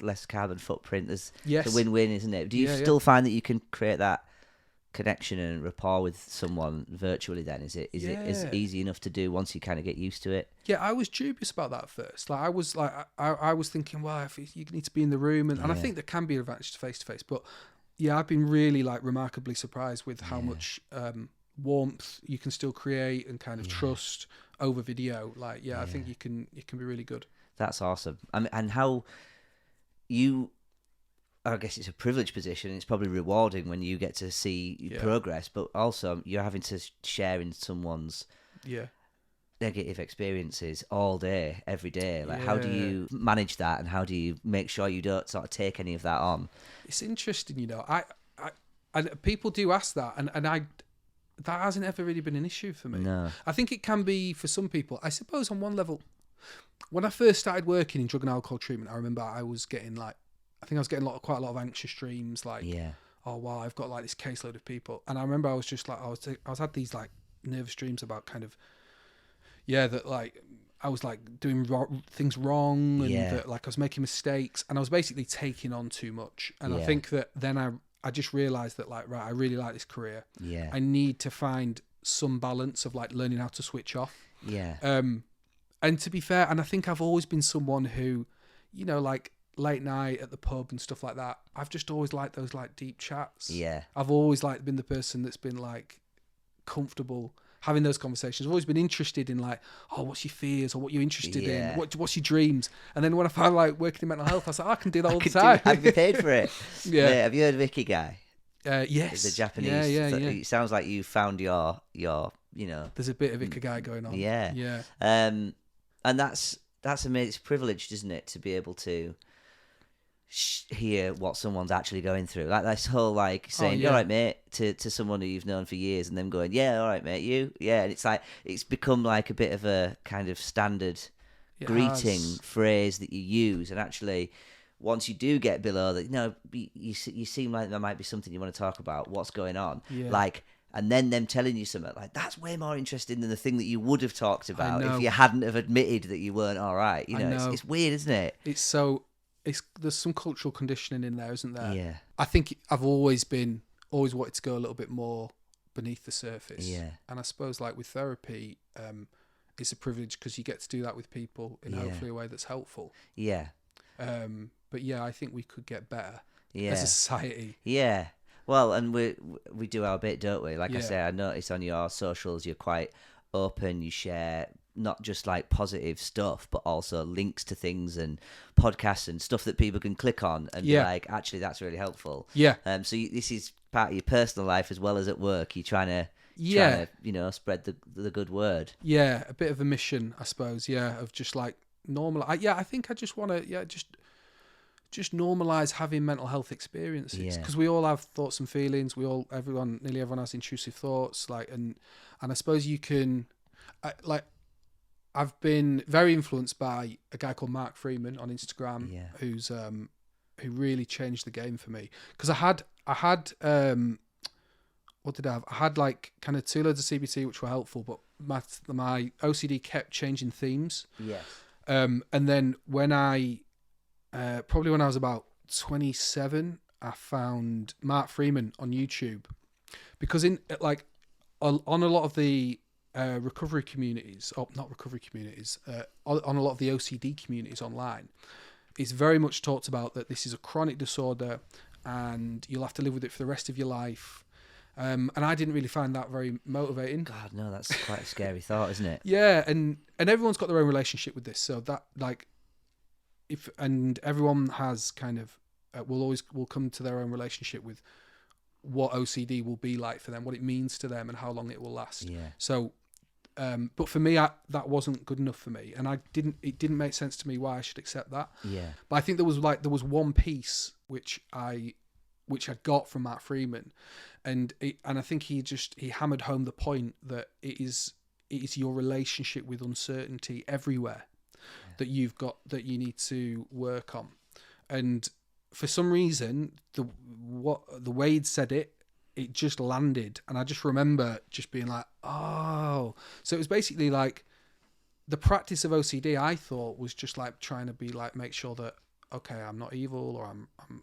less carbon footprint. There's the win-win, isn't it? Do you still find that you can create that connection and rapport with someone virtually then? Is it as easy enough to do once you kind of get used to it? Yeah, I was dubious about that at first. Like I was thinking, well, if you need to be in the room, and I think there can be an advantage to face, but I've been really like remarkably surprised with how much warmth you can still create and kind of trust over video. Like I think it can be really good. That's awesome. And how you, I guess it's a privileged position. It's probably rewarding when you get to see progress, but also you're having to share in someone's negative experiences all day, every day. Like, how do you manage that, and how do you make sure you don't sort of take any of that on? It's interesting, I people do ask that, and that hasn't ever really been an issue for me. No. I think it can be for some people. I suppose on one level, when I first started working in drug and alcohol treatment, I remember I was getting quite a lot of anxious dreams, like, oh wow, I've got like this caseload of people. And I remember I was just like, I was had these like nervous dreams about kind of, that like I was like doing things wrong, and Yeah. that like I was making mistakes, and I was basically taking on too much. And I Yeah. think that then I just realized that like, right, I really like this career. Yeah. I need to find some balance of like learning how to switch off. Yeah. And to be fair, and I think I've always been someone who, you know, like late night at the pub and stuff like that, I've just always liked those like deep chats. Yeah. I've always like been the person that's been like comfortable having those conversations. I've always been interested in like, oh, what's your fears, or what you're interested Yeah. in, what's your dreams. And then when I found like working in mental health, I was like, I can do that all the Could time. I'd be paid for it. Yeah. Mate, have you heard of Ikigai? Yes. The Japanese. Yeah. It sounds like you found your There's a bit of Ikigai going on. Yeah. Yeah. And that's amazing. It's privileged, isn't it, to be able to hear what someone's actually going through. Like this whole like saying, yeah. "All right, mate," to someone who you've known for years, and them going, "Yeah, all right, mate, you." Yeah, and it's like it's become like a bit of a kind of standard greeting phrase that you use, and actually. Once you do get below that, you seem like there might be something you want to talk about. What's going on? Yeah. Like, and then them telling you something like that's way more interesting than the thing that you would have talked about know. if you hadn't have admitted that you weren't all right. You know, it's weird, isn't it? There's some cultural conditioning in there, isn't there? Yeah. I think I've always wanted to go a little bit more beneath the surface. Yeah. And I suppose like with therapy, it's a privilege because you get to do that with people in hopefully a way that's helpful. Yeah. But yeah, I think we could get better Yeah. as a society. Yeah. Well, and we do our bit, don't we? Like I Yeah. say, I notice on your socials you're quite open. You share not just like positive stuff, but also links to things and podcasts and stuff that people can click on and be like, actually, that's really helpful. Yeah. So this is part of your personal life as well as at work. You're trying to spread the good word. Yeah, a bit of a mission, I suppose. Yeah, of just like normal. I think I just want to just normalize having mental health experiences because we all have thoughts and feelings. Nearly everyone has intrusive thoughts. Like, and I suppose you can, I've been very influenced by a guy called Mark Freeman on Instagram, who's who really changed the game for me. Because I had what did I have? I had like kind of 2 loads of CBT which were helpful, but my OCD kept changing themes. Yes. And then when I probably when I was about 27, I found Mark Freeman on YouTube because on a lot of the recovery communities, or not recovery communities, on a lot of the OCD communities online, it's very much talked about that this is a chronic disorder and you'll have to live with it for the rest of your life. And I didn't really find that very motivating. God, no, that's quite a scary thought, isn't it? Yeah, and everyone's got their own relationship with this, so that like, and everyone has kind of will come to their own relationship with what OCD will be like for them, what it means to them, and how long it will last. Yeah. So, but for me, that wasn't good enough for me, and it didn't make sense to me why I should accept that. Yeah. But I think there was one piece which I got from Matt Freeman, and I think he hammered home the point that it is your relationship with uncertainty everywhere that you've got, that you need to work on. And for some reason, the way he'd said it just landed, and I just remember just being like, oh. So it was basically like the practice of OCD, I thought, was just like trying to be like, make sure that, okay, I'm not evil, or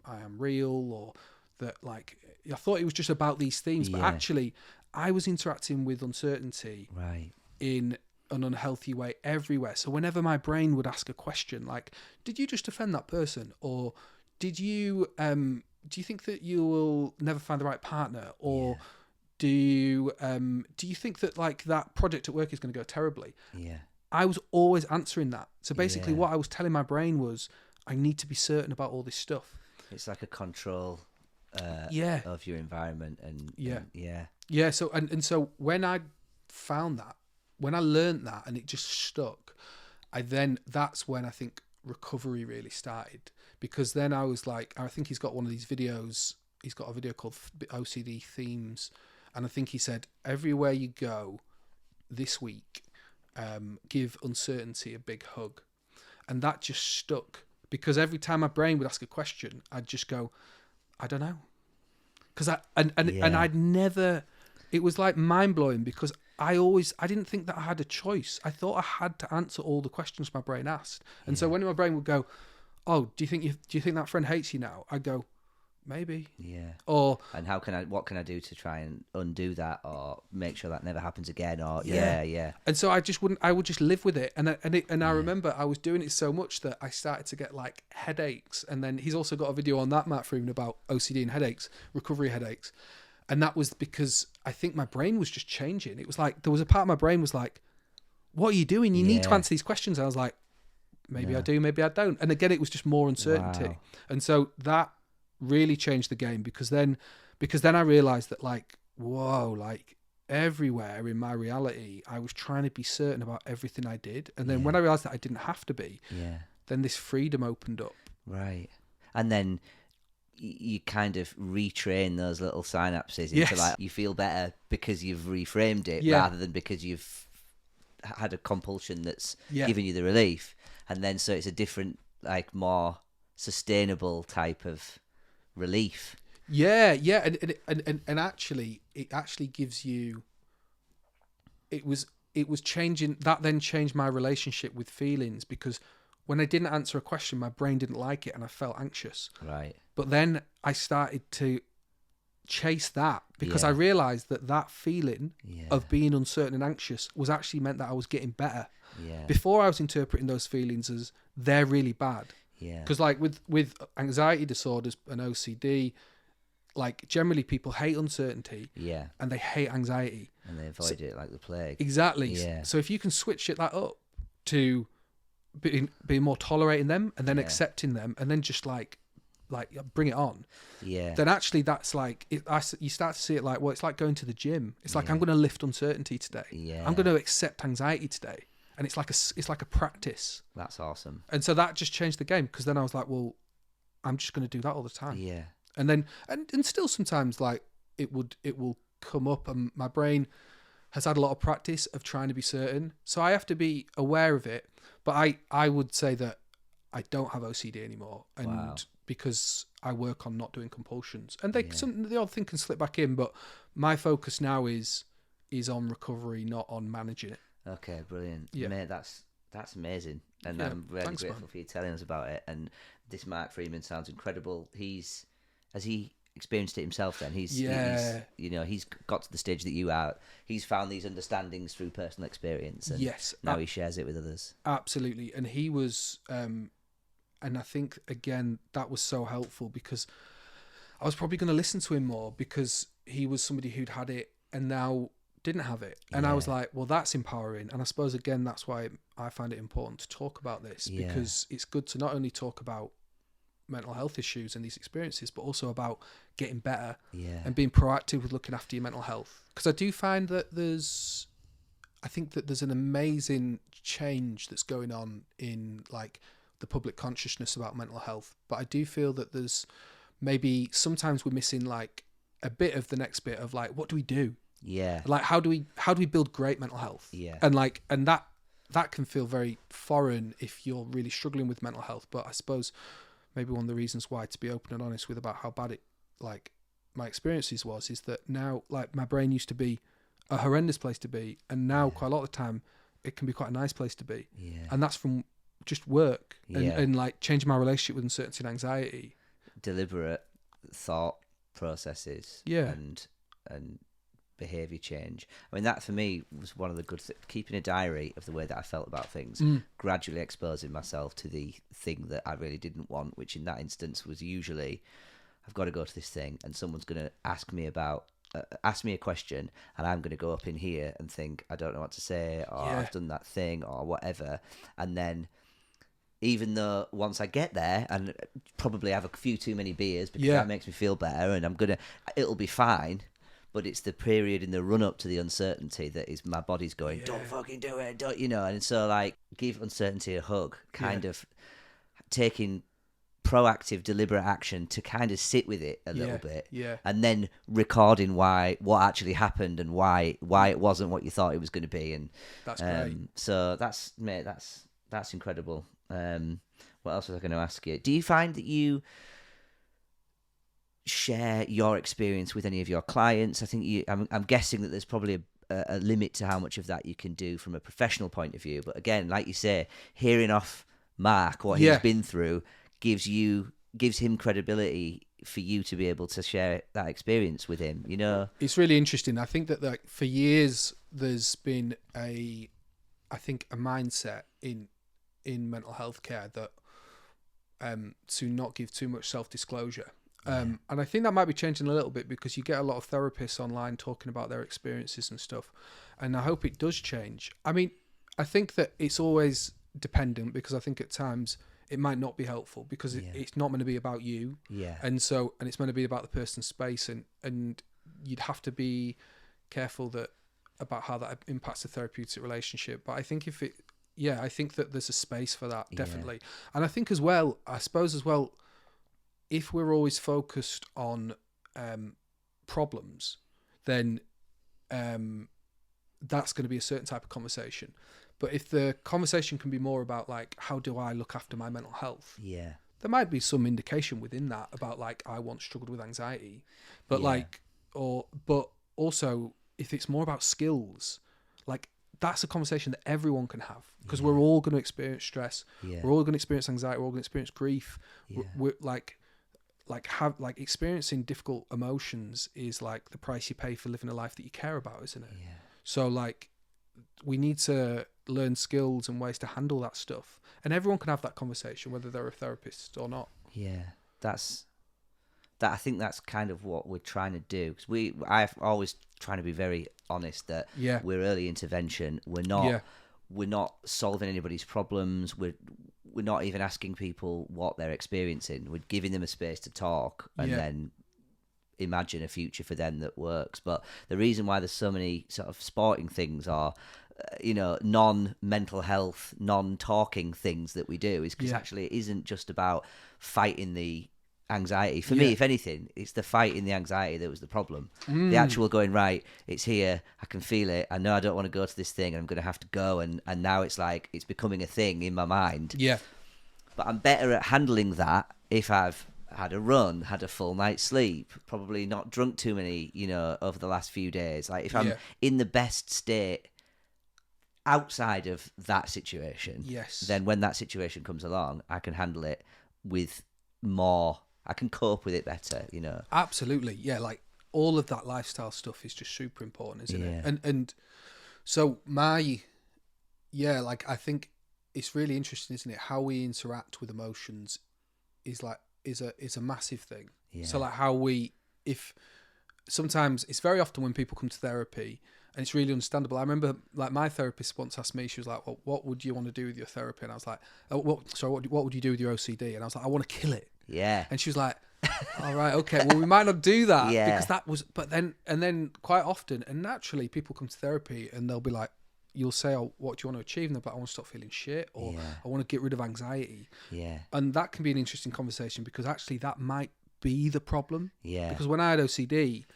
I am real, or that, like, I thought it was just about these themes, but actually I was interacting with uncertainty in an unhealthy way everywhere. So whenever my brain would ask a question like, did you just offend that person, or do you think that you will never find the right partner, or do you think that like that project at work is going to go terribly? I was always answering that. So basically what I was telling my brain was, I need to be certain about all this stuff. It's like a control of your environment, and so and so when I found that, when I learned that, and it just stuck, that's when I think recovery really started, because then I was like, I think he's got one of these videos, he's got a video called OCD Themes, and I think he said, everywhere you go this week, give uncertainty a big hug. And that just stuck, because every time my brain would ask a question, I'd just go, I don't know. And I'd never, it was like mind blowing, because I didn't think that I had a choice. I thought I had to answer all the questions my brain asked. And so when my brain would go, "Oh, do you think that friend hates you now?" I'd go, "Maybe." Yeah. Or, and what can I do to try and undo that, or make sure that never happens again? Or yeah. And so I would just live with it. And I remember I was doing it so much that I started to get like headaches. And then he's also got a video on that, Matt Freeman, about OCD and headaches, recovery headaches. And that was because I think my brain was just changing. It was like, there was a part of my brain was like, "What are you doing? You need to answer these questions." And I was like, maybe I do, maybe I don't. And again, it was just more uncertainty. Wow. And so that really changed the game, because then I realized that, like, whoa, like everywhere in my reality, I was trying to be certain about everything I did. And then when I realized that I didn't have to be, then this freedom opened up. Right. And then you kind of retrain those little synapses into like, you feel better because you've reframed it rather than because you've had a compulsion that's giving you the relief. And then so it's a different, like, more sustainable type of relief. And actually it actually gives you, it was changing, that then changed my relationship with feelings, because when I didn't answer a question, my brain didn't like it and I felt anxious. Right. But then I started to chase that, because I realized that feeling of being uncertain and anxious was actually meant that I was getting better. Before, I was interpreting those feelings as they're really bad. Because like with anxiety disorders and OCD, like generally people hate uncertainty and they hate anxiety. And they avoid it like the plague. Exactly. So if you can switch that up to being more tolerating them and then accepting them and then just like bring it on, then actually that's like you start to see it like, well, it's like going to the gym. It's like, I'm going to lift uncertainty today. I'm going to accept anxiety today. And it's like a practice. That's awesome. And so that just changed the game, because then I was like, well, I'm just going to do that all the time. And then and still sometimes like it will come up, and my brain has had a lot of practice of trying to be certain, so I have to be aware of it. But I would say that I don't have OCD anymore, and because I work on not doing compulsions, and the odd thing can slip back in, but my focus now is on recovery, not on managing it. Okay, brilliant. Mate, that's amazing, and I'm really grateful for you telling us about it. And this Mark Freeman sounds incredible. Has he experienced it himself then? He's got to the stage that you are. He's found these understandings through personal experience, and now he shares it with others. Absolutely. And he was and I think again that was so helpful, because I was probably going to listen to him more, because he was somebody who'd had it and now didn't have it. And I was like, well, that's empowering. And I suppose again that's why I find it important to talk about this, because it's good to not only talk about mental health issues and these experiences, but also about getting better and being proactive with looking after your mental health. Because I do find that there's an amazing change that's going on in like the public consciousness about mental health, but I do feel that there's maybe sometimes we're missing like a bit of the next bit of like, what do we do? Like how do we build great mental health? And that can feel very foreign if you're really struggling with mental health. But I suppose maybe one of the reasons why, to be open and honest with about how bad it, like my experiences was, is that now like my brain used to be a horrendous place to be, and now quite a lot of the time it can be quite a nice place to be. And that's from just work and like changing my relationship with uncertainty and anxiety. Deliberate thought processes and behaviour change. I mean, that for me was one of the good keeping a diary of the way that I felt about things, gradually exposing myself to the thing that I really didn't want, which in that instance was usually, I've got to go to this thing and someone's going to ask me a question, and I'm going to go up in here and think, I don't know what to say, or I've done that thing or whatever. And then even though once I get there and probably have a few too many beers, because that makes me feel better and it'll be fine. But it's the period in the run-up to the uncertainty that is my body's going, don't fucking do it, don't, and so like give uncertainty a hug, kind of taking proactive, deliberate action to kind of sit with it a little bit, and then recording what actually happened and why it wasn't what you thought it was going to be, and that's great. So that's incredible. What else was I going to ask you? Do you find that you share your experience with any of your clients? I think I'm guessing that there's probably a limit to how much of that you can do from a professional point of view. But again, like you say, hearing off Mark what he's been through gives him credibility for you to be able to share that experience with him. You know, it's really interesting. I think that like for years there's been a mindset in mental health care that to not give too much self-disclosure. And I think that might be changing a little bit because you get a lot of therapists online talking about their experiences and stuff. And I hope it does change. I mean, I think that it's always dependent because I think at times it might not be helpful because it's not meant to be about you. Yeah. And it's meant to be about the person's space and you'd have to be careful about how that impacts the therapeutic relationship. But I think I think that there's a space for that, definitely. And I think as well, if we're always focused on problems, then that's going to be a certain type of conversation. But if the conversation can be more about like, how do I look after my mental health? Yeah. There might be some indication within that about like, I once struggled with anxiety, but but also if it's more about skills, like that's a conversation that everyone can have because we're all going to experience stress. Yeah. We're all going to experience anxiety. We're all going to experience grief. Yeah. We're experiencing difficult emotions is like the price you pay for living a life that you care about, isn't it? Yeah. So like we need to learn skills and ways to handle that stuff, and everyone can have that conversation whether they're a therapist or not. I think that's kind of what we're trying to do, because I've always trying to be very honest that we're early intervention. We're not solving anybody's problems. We're not even asking people what they're experiencing. We're giving them a space to talk and then imagine a future for them that works. But the reason why there's so many sort of sporting things or non-mental health, non-talking things that we do is because actually it isn't just about fighting the anxiety. For me, if anything, it's the fighting the anxiety that was the problem. The actual going, right, it's here, I can feel it, I know I don't want to go to this thing and I'm going to have to go, and now it's like it's becoming a thing in my mind. But I'm better at handling that if I've had a run, had a full night's sleep, probably not drunk too many over the last few days. Like if I'm in the best state outside of that situation, then when that situation comes along, I can handle it with more, I can cope with it better, Absolutely. Like all of that lifestyle stuff is just super important, isn't it? And so I think it's really interesting, isn't it? How we interact with emotions is a massive thing. So like if sometimes it's very often when people come to therapy, and it's really understandable. I remember like my therapist once asked me, she was like, well, what would you want to do with your therapy? And I was like, what would you do with your OCD? And I was like, I want to kill it. And she was like, all right, okay, well, we might not do that because that was, and then quite often, and naturally people come to therapy and they'll be like, you'll say, oh, what do you want to achieve? And they'll be like, I want to stop feeling shit, or I want to get rid of anxiety. And that can be an interesting conversation because actually that might be the problem. Because when I had OCD,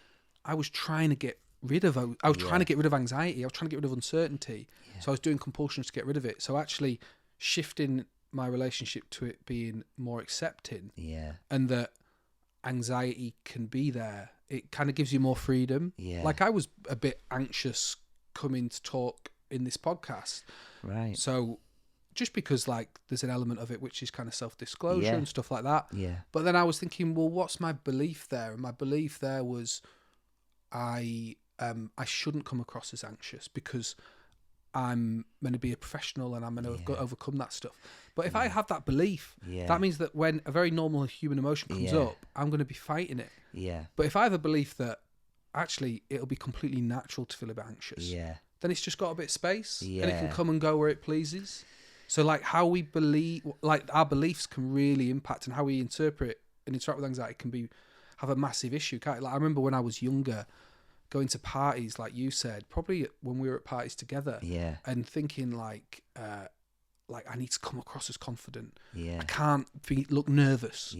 I was trying to get rid of anxiety. I was trying to get rid of uncertainty. So I was doing compulsions to get rid of it. So actually shifting my relationship to it being more accepting, and that anxiety can be there, it kind of gives you more freedom. Like I was a bit anxious coming to talk in this podcast, right? So just because like there's an element of it which is kind of self-disclosure and stuff like that. But then I was thinking, well, what's my belief there? And my belief there was I shouldn't come across as anxious because I'm meant to be a professional and I'm meant to overcome that stuff. But if I have that belief, that means that when a very normal human emotion comes up, I'm going to be fighting it. But if I have a belief that actually it'll be completely natural to feel a bit anxious, then it's just got a bit of space and it can come and go where it pleases. So like how we believe, like our beliefs can really impact, and how we interpret and interact with anxiety can have a massive issue. Like I remember when I was younger, going to parties, like you said, probably when we were at parties together, and thinking like I need to come across as confident. I can't look nervous.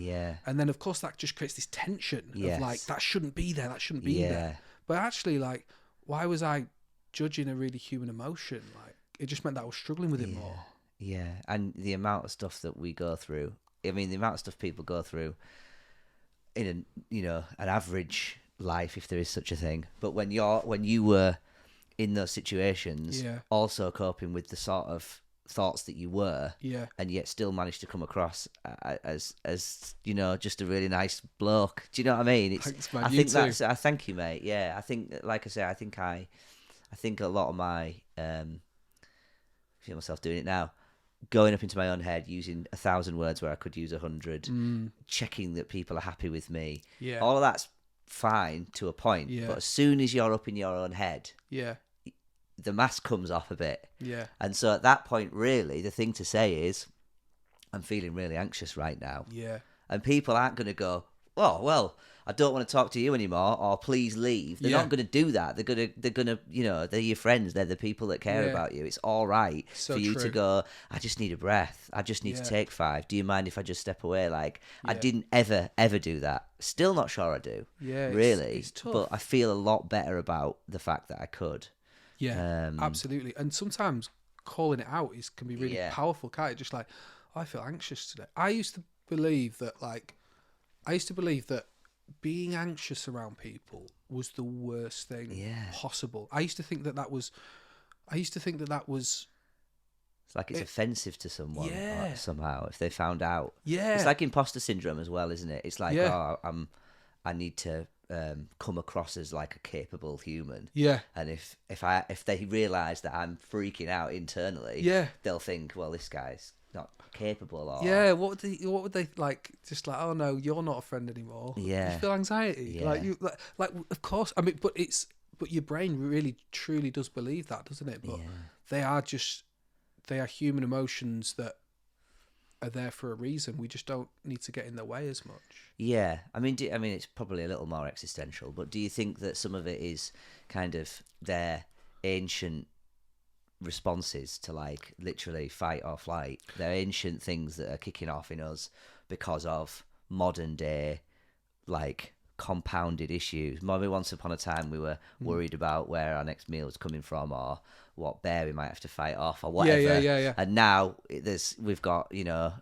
And then of course that just creates this tension of like that shouldn't be there. That shouldn't be there. But actually, like, why was I judging a really human emotion? Like it just meant that I was struggling with it more. And the amount of stuff that we go through. I mean, the amount of stuff people go through in an average life, if there is such a thing. But when you were in those situations, also coping with the sort of thoughts that you were, and yet still managed to come across as you know, just a really nice bloke. Do you know what I mean? Thanks, man. I You think too. that's. I thank you, mate. Yeah, I think, like I say, I think a lot of my I feel myself doing it now, going up into my own head, using 1,000 words where I could use 100, checking that people are happy with me. Yeah. All of that's fine to a point, but as soon as you're up in your own head, the mask comes off a bit. Yeah. And so at that point, really, the thing to say is, I'm feeling really anxious right now. Yeah. And people aren't going to go, oh, well, I don't want to talk to you anymore, or please leave. They're not going to do that. They're gonna, you know, they're your friends. They're the people that care about you. It's all right for you to go, I just need a breath. I just need to take 5. Do you mind if I just step away? Like, I didn't ever do that. Still not sure I do. Yeah. Really. It's tough. But I feel a lot better about the fact that I could. Yeah, absolutely. And sometimes calling it out can be really powerful, can't it? Just like, oh, I feel anxious today. I used to believe that being anxious around people was the worst thing possible. I used to think that was it's like it's offensive to someone somehow if they found out. Yeah. It's like imposter syndrome as well, isn't it? It's like, I need to come across as like a capable human. Yeah. And if they realise that I'm freaking out internally, they'll think, well, this guy's not capable. Or what would they like? Just like, oh no, you're not a friend anymore. Yeah. You feel anxiety. Yeah. Like of course. I mean, but your brain really truly does believe that, doesn't it? But they are human emotions that are there for a reason. We just don't need to get in their way as much. Yeah, I mean, it's probably a little more existential, but do you think that some of it is kind of their ancient responses to, like, literally fight or flight? They're ancient things that are kicking off in us because of modern day, like, compounded issues. Maybe once upon a time we were worried about where our next meal was coming from, or what bear we might have to fight off, or whatever. Yeah. And now we've got, you know,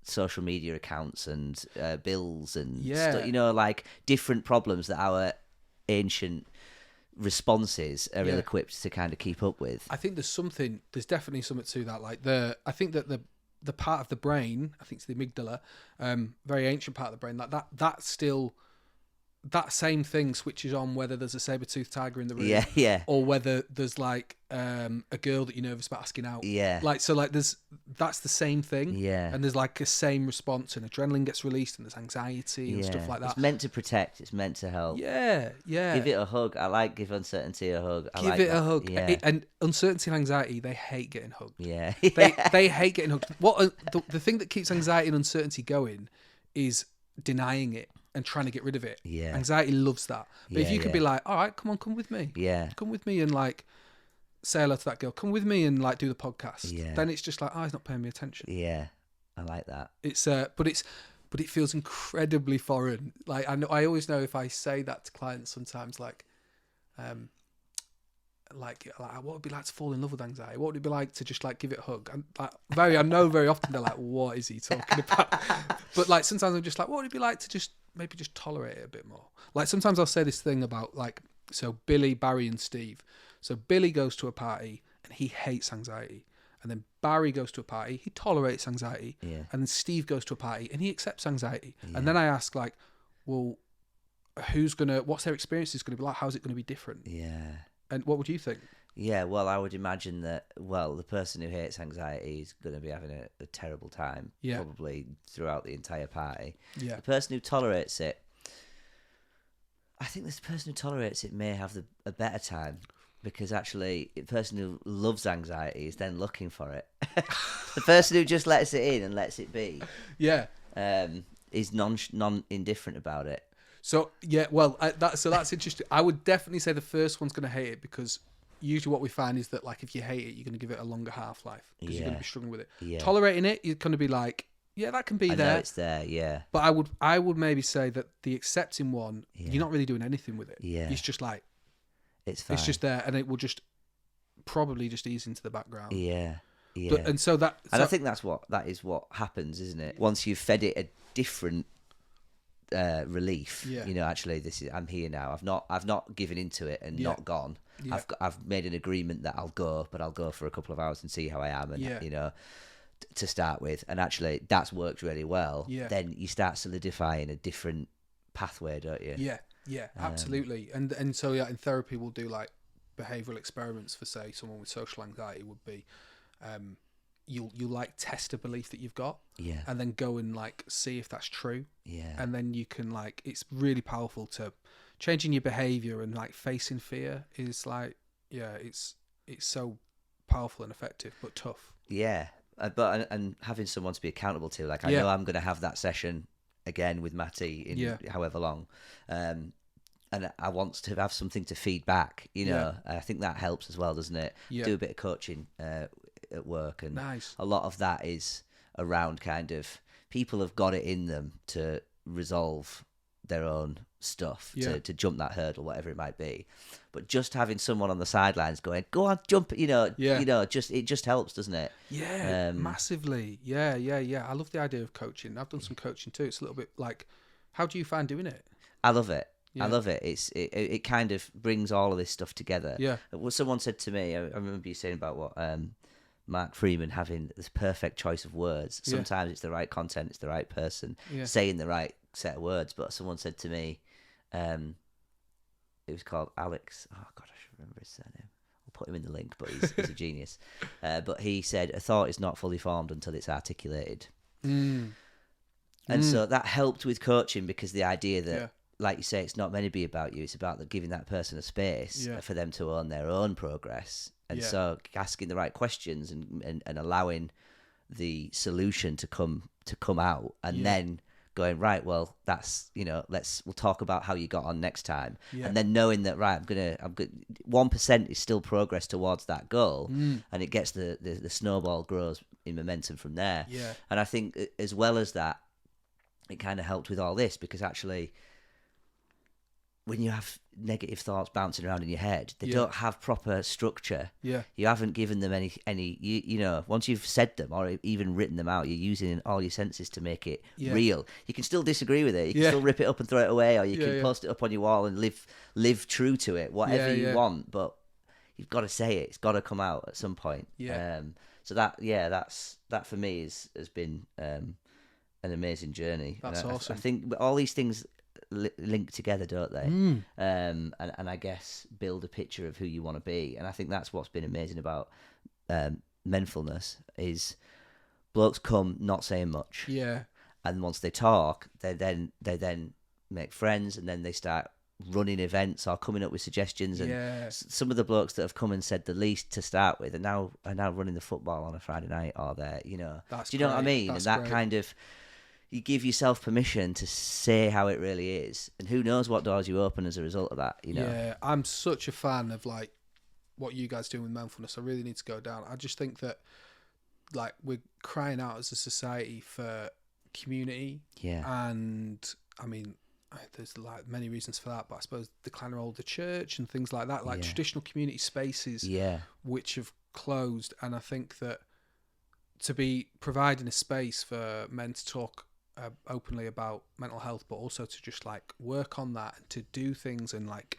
social media accounts and bills and stuff, you know, like different problems that our ancient responses are ill-equipped to kind of keep up with. I think there's definitely something to that. Like I think that the part of the brain, I think it's the amygdala, very ancient part of the brain, like that's still. That same thing switches on whether there's a saber-toothed tiger in the room, or whether there's like a girl that you're nervous about asking out. Like, so like that's the same thing. And there's like a same response, and adrenaline gets released, and there's anxiety and stuff like that. It's meant to protect. It's meant to help. Yeah. Give it a hug. I like give uncertainty a hug. Give it a hug. And uncertainty and anxiety, they hate getting hugged. Yeah. They hate getting hugged. The thing that keeps anxiety and uncertainty going is denying it and trying to get rid of it. Anxiety loves that. But if you could be like, all right, come with me. Come with me and like say hello to that girl. Come with me and like do the podcast. Then it's just like, oh, he's not paying me attention. Yeah. I like that. It's but it feels incredibly foreign. Like I always know if I say that to clients sometimes, like what would it be like to fall in love with anxiety? What would it be like to just like give it a hug? And like I know very often they're like, what is he talking about? But like sometimes I'm just like, what would it be like to just maybe just tolerate it a bit more? Like sometimes I'll say this thing about like, so Billy, Barry and Steve. So Billy goes to a party and he hates anxiety. And then Barry goes to a party, he tolerates anxiety. And then Steve goes to a party and he accepts anxiety. And then I ask like, well, what's their experience is going to be like? How's it going to be different? And what would you think? Yeah, well, I would imagine that, the person who hates anxiety is going to be having a terrible time, probably throughout the entire party. The person who tolerates it, I think this person who tolerates it may have a better time, because actually the person who loves anxiety is then looking for it. The person who just lets it in and lets it be is non-indifferent about it. So that's interesting. I would definitely say the first one's going to hate it, because usually what we find is that like if you hate it, you're going to give it a longer half-life because you're going to be struggling with it. Tolerating it, you're going to be like, yeah, that can be there. I know it's there, yeah. But I would maybe say that the accepting one, you're not really doing anything with it. It's just like, it's fine. It's just there, and it will just probably just ease into the background. But, I think that is what happens, isn't it? Once you've fed it a different relief, you know, actually I'm here now. I've not given into it and not gone. Yeah. I've made an agreement that I'll go, but I'll go for a couple of hours and see how I am, and Yeah. you know, to start with, and actually that's worked really well. Yeah. Then you start solidifying a different pathway, don't you? Yeah, absolutely. And so yeah, in therapy we'll do like behavioural experiments for, say, someone with social anxiety would be, you'll like test a belief that you've got, Yeah. and then go and like see if that's true, Yeah. and then you can like, it's really powerful to changing your behaviour, and like facing fear is like, yeah, it's so powerful and effective, but tough. Yeah. But and having someone to be accountable to, like I Yeah. know I'm going to have that session again with Matty in Yeah. however long, and I want to have something to feed back. You know, I think that helps as well, doesn't it? Yeah. Do a bit of coaching at work, and Nice. a lot of that is around kind of people have got it in them to resolve their own stuff, Yeah. to jump that hurdle, whatever it might be. But just having someone on the sidelines going, "Go on, jump!" Yeah. Just it just helps, doesn't it? Yeah, massively. Yeah. I love the idea of coaching. I've done some coaching too. It's a little bit like, how do you find doing it? I love it. Yeah. I love it. It kind of brings all of this stuff together. Yeah. What someone said to me, I remember you saying about what Mark Freeman having this perfect choice of words. Yeah. Sometimes it's the right content, it's the right person Yeah. saying the right set of words. But someone said to me, it was called Alex. Oh God, I should remember his surname. I'll put him in the link, but he's a genius. But he said, a thought is not fully formed until it's articulated. And so that helped with coaching, because the idea that, like you say, it's not meant to be about you. It's about giving that person a space for them to own their own progress. And so asking the right questions and allowing the solution to come out, and then going, right, well, that's, you know, we'll talk about how you got on next time. And then knowing that, right, I'm gonna 1% is still progress towards that goal, and it gets the snowball grows in momentum from there. And I think as well as that, it kind of helped with all this, because actually when you have negative thoughts bouncing around in your head, they don't have proper structure. You haven't given them any you know, once you've said them or even written them out, you're using all your senses to make it real. You can still disagree with it. You can still rip it up and throw it away, or you can post it up on your wall and live true to it, whatever you want, but you've got to say it. It's got to come out at some point. So that for me has been an amazing journey. That's awesome. I think all these things link together, don't they? And I guess build a picture of who you want to be. And I think that's what's been amazing about Menfulness, is blokes come not saying much, and once they talk, they then make friends, and then they start running events or coming up with suggestions. And some of the blokes that have come and said the least to start with are now running the football on a Friday night, or they're, you know, do you know what I mean? That's and that great. kind of, you give yourself permission to say how it really is, and who knows what doors you open as a result of that, you know? Yeah, I'm such a fan of like what you guys do with Menfulness. I really need to go down. I just think that like we're crying out as a society for community. And I mean, there's like many reasons for that, but I suppose decline role of the church and things like that, like traditional community spaces which have closed. And I think that to be providing a space for men to talk openly about mental health, but also to just like work on that and to do things and like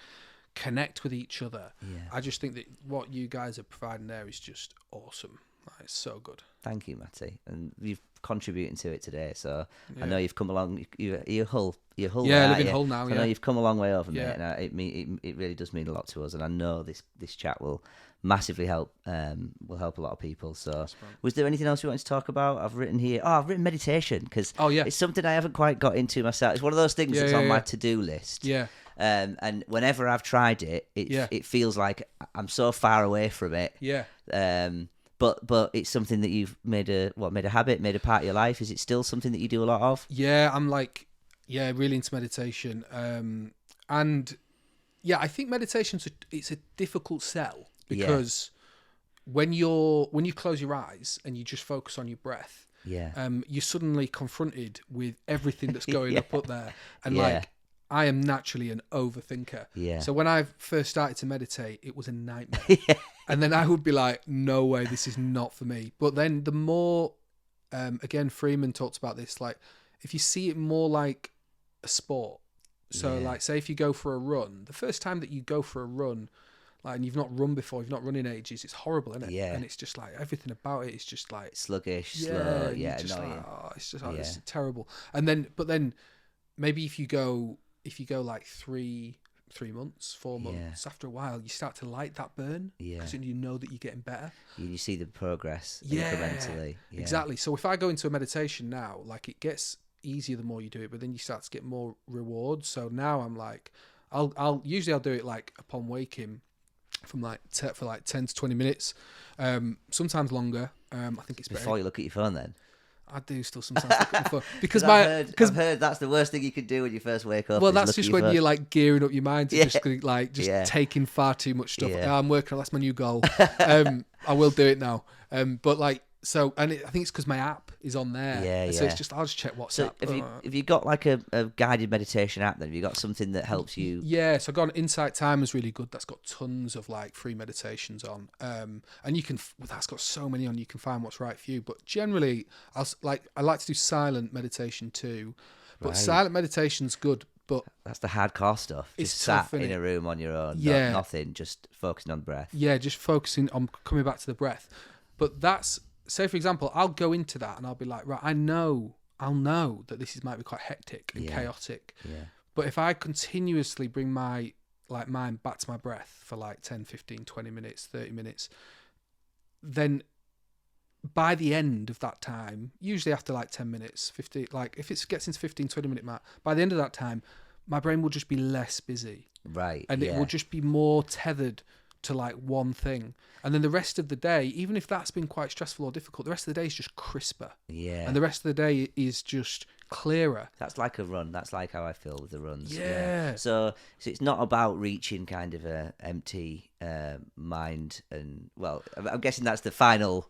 connect with each other. I just think that what you guys are providing there is just awesome. It's so good. Thank you, Matty, and you've contributing to it today. So I know you've come along. You're Hull. Yeah, I live in Hull now. I know you've come a long way over, mate, and it really does mean a lot to us. And I know this chat will massively help. Will help a lot of people. So, was there anything else you wanted to talk about? I've written meditation, because it's something I haven't quite got into myself. It's one of those things that's on my to-do list. And whenever I've tried it, it feels like I'm so far away from it. But it's something that you've made a habit, made a part of your life. Is it still something that you do a lot of? Yeah, I'm like, really into meditation. And I think meditation's it's a difficult sell, because when you close your eyes and you just focus on your breath, you're suddenly confronted with everything that's going up there. And like, I am naturally an overthinker. So when I first started to meditate, it was a nightmare. And then I would be like, no way, this is not for me. But then the more, again, Freeman talks about this, like, if you see it more like a sport. So like, say if you go for a run, the first time that you go for a run, Like, and you've not run before, you've not run in ages. It's horrible, isn't it? Yeah. And it's just like everything about it is just like Sluggish, yeah, slow, and yeah, you're just annoying. like, oh, it's just like, Yeah. this is terrible. And then, but then maybe if you go like 3 months, 4 months, after a while, you start to like that burn because you know that you're getting better. You see the progress Yeah, incrementally. Yeah. exactly. So if I go into a meditation now, like it gets easier the more you do it, but then you start to get more rewards. So now I'm like, I'll usually do it like upon waking from like for like 10 to 20 minutes, sometimes longer. I think it's Before you look at your phone, then. I do still sometimes look at my phone because I've heard that's the worst thing you can do when you first wake up. Well, that's just when you're like gearing up your mind to just taking far too much stuff. Yeah. I'm working on that's my new goal. I will do it now. But like so, and I think it's because my app is on there. Yeah, so it's just I'll just check WhatsApp. So have you got like a guided meditation app? Then have you got something that helps you? Yeah, so I got an Insight Timer's really good. That's got tons of like free meditations on, and you can. That's got so many on. You can find what's right for you. But generally, I like to do silent meditation too. But silent meditation's good. But that's the hardcore stuff. It's just tough, sat in a room on your own. Yeah, nothing. Just focusing on breath. Yeah, just focusing on coming back to the breath. But that's. Say, for example, I'll go into that and I'll be like, right, I'll know that this might be quite hectic and chaotic. Yeah. But if I continuously bring my like mind back to my breath for like 10, 15, 20 minutes, 30 minutes, then by the end of that time, usually after like 10 minutes, 50, like if it gets into 15, 20 minute mark, by the end of that time, my brain will just be less busy. Right. And it will just be more tethered to like one thing, and then the rest of the day, even if that's been quite stressful or difficult, the rest of the day is just crisper, and the rest of the day is just clearer. That's like a run. That's like how I feel with the runs. Yeah. So it's not about reaching kind of a empty mind, and well, I'm guessing that's the final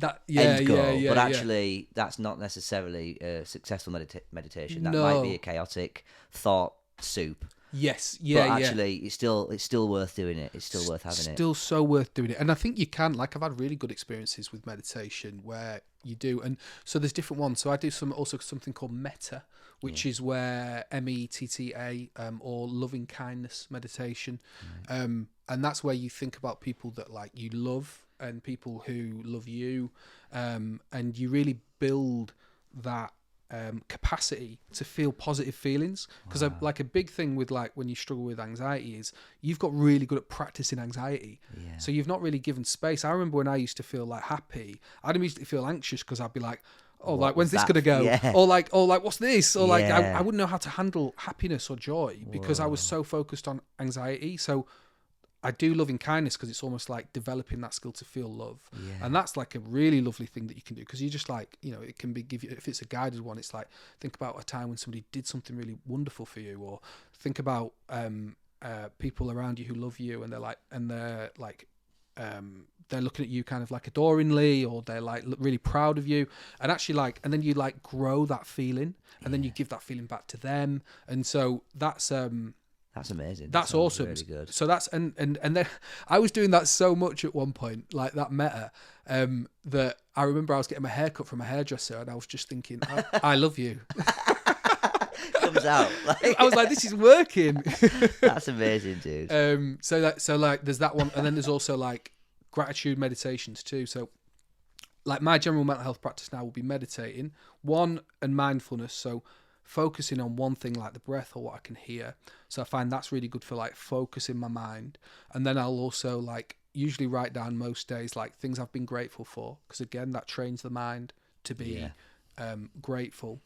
end goal, but actually that's not necessarily a successful meditation. That might be a chaotic thought soup. Yes, but actually, it's still worth doing it. It's still worth having it. Still so worth doing it, and I think you can. Like I've had really good experiences with meditation where you do, and so there's different ones. So I do something called Metta, which is where METTA, or loving kindness meditation, and that's where you think about people that like you love and people who love you, and you really build that. Capacity to feel positive feelings, because like a big thing with like when you struggle with anxiety is you've got really good at practicing anxiety, so you've not really given space. I remember when I used to feel like happy, I'd immediately feel anxious because I'd be like, like when's this gonna go, or like what's this, or like I wouldn't know how to handle happiness or joy because I was so focused on anxiety. So I do loving kindness because it's almost like developing that skill to feel love, and that's like a really lovely thing that you can do, because you just like, you know, it can be give you, if it's a guided one, it's like think about a time when somebody did something really wonderful for you, or think about people around you who love you and they're looking at you kind of like adoringly, or they're like really proud of you, and actually like, and then you like grow that feeling, and then you give that feeling back to them, and so that's amazing. That's awesome. Really good. So that's and then I was doing that so much at one point, like that Metta, that I remember I was getting my hair cut from a hairdresser, and I was just thinking, I love you. Comes out. I was like, this is working. That's amazing, dude. So like there's that one, and then there's also like gratitude meditations too. So like my general mental health practice now will be meditating, and mindfulness. So focusing on one thing like the breath or what I can hear. So I find that's really good for like focusing my mind. And then I'll also like usually write down most days like things I've been grateful for, because again that trains the mind to be grateful.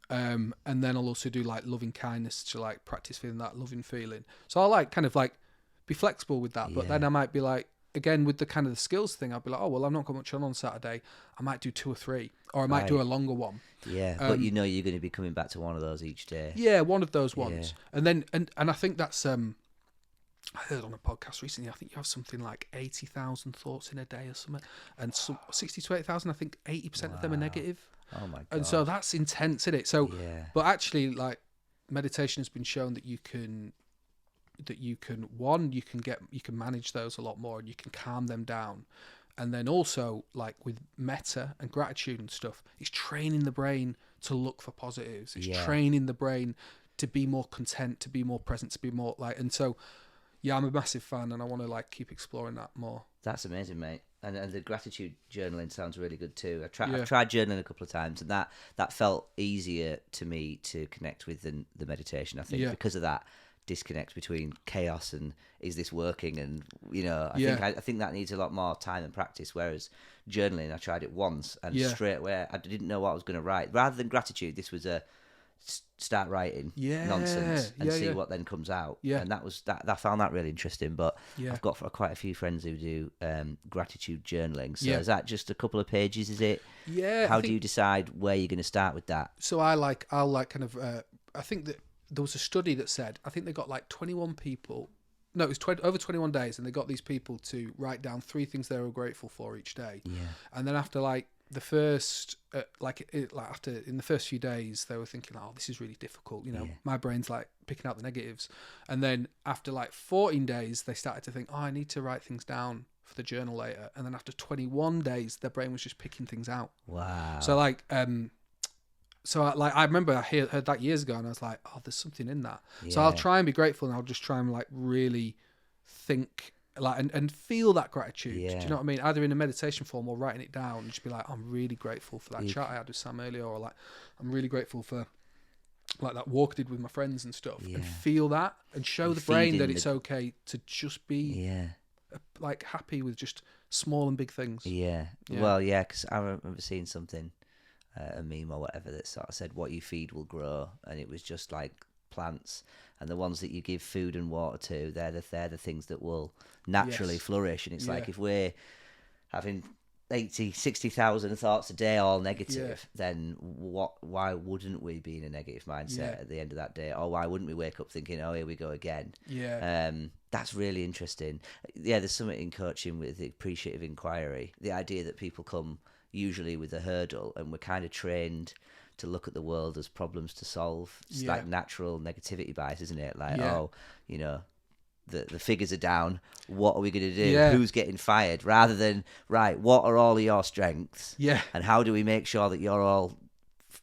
And then I'll also do like loving kindness to like practice feeling that loving feeling. So I'll like kind of like be flexible with that, but then I might be like, again with the kind of the skills thing, I'll be like, oh well, I've not got much on Saturday, I might do 2 or 3, or I might do a longer one. But you know you're going to be coming back to one of those each day. One of those ones. And then and I think that's I heard on a podcast recently, I think you have something like 80,000 thoughts in a day or something, and 60 to 80,000, I think 80% of them are negative. Oh my god. And so that's intense, isn't it? So but actually like meditation has been shown that you can manage those a lot more, and you can calm them down. And then also like with metta and gratitude and stuff, it's training the brain to look for positives. It's training the brain to be more content, to be more present, to be more like, and so Yeah, I'm a massive fan, and I want to like keep exploring that more. That's amazing, mate. And the gratitude journaling sounds really good too. I've Yeah. tried journaling a couple of times, and that felt easier to me to connect with than the meditation. I think Yeah. because of that disconnect between chaos and is this working, and I think that needs a lot more time and practice. Whereas journaling, I tried it once, and straight away I didn't know what I was going to write. Rather than gratitude, this was a start writing nonsense and see what then comes out. And I found that really interesting. But I've got quite a few friends who do gratitude journaling. So is that just a couple of pages? Is it? Yeah. How do you decide where you're going to start with that? So I think that there was a study that said, I think they got like 21 people. No, it was over 21 days, and they got these people to write down 3 things they were grateful for each day. Yeah. And then after like the first, in the first few days, they were thinking, oh, this is really difficult. My brain's like picking out the negatives. And then after like 14 days, they started to think, oh, I need to write things down for the journal later. And then after 21 days, their brain was just picking things out. Wow. So like, I remember I heard that years ago, and I was like, oh, there's something in that. Yeah. So I'll try and be grateful, and I'll just try and like really think like and feel that gratitude. Yeah. Do you know what I mean? Either in a meditation form or writing it down, and just be like, I'm really grateful for that chat I had with Sam earlier, or like I'm really grateful for like that walk I did with my friends and stuff, and feel that, and show the brain that it's okay to just be like happy with just small and big things. Yeah. Well, because I remember seeing something. A meme or whatever that sort of said what you feed will grow, and it was just like plants, and the ones that you give food and water to, they're the things that will naturally flourish. And it's like, if we're having 60,000 thoughts a day all negative, then why wouldn't we be in a negative mindset at the end of that day? Or why wouldn't we wake up thinking, oh, here we go again? That's really interesting. There's something in coaching with the appreciative inquiry, the idea that people come usually with a hurdle, and we're kind of trained to look at the world as problems to solve. It's like natural negativity bias, isn't it? Like, the figures are down, what are we going to do? Who's getting fired? Rather than, right, what are all of your strengths? And how do we make sure that you're all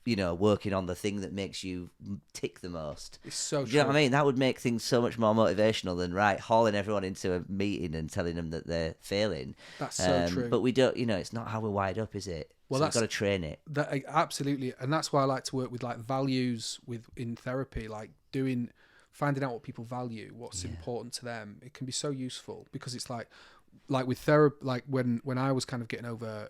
working on the thing that makes you tick the most? It's so true. Do you know what I mean? That would make things so much more motivational than hauling everyone into a meeting and telling them that they're failing. That's so true. But we don't, it's not how we're wired up, is it? Well, so we've got to train it. That absolutely, and that's why I like to work with like values in therapy, like finding out what people value, what's important to them. It can be so useful, because it's like with therapy, like when I was kind of getting over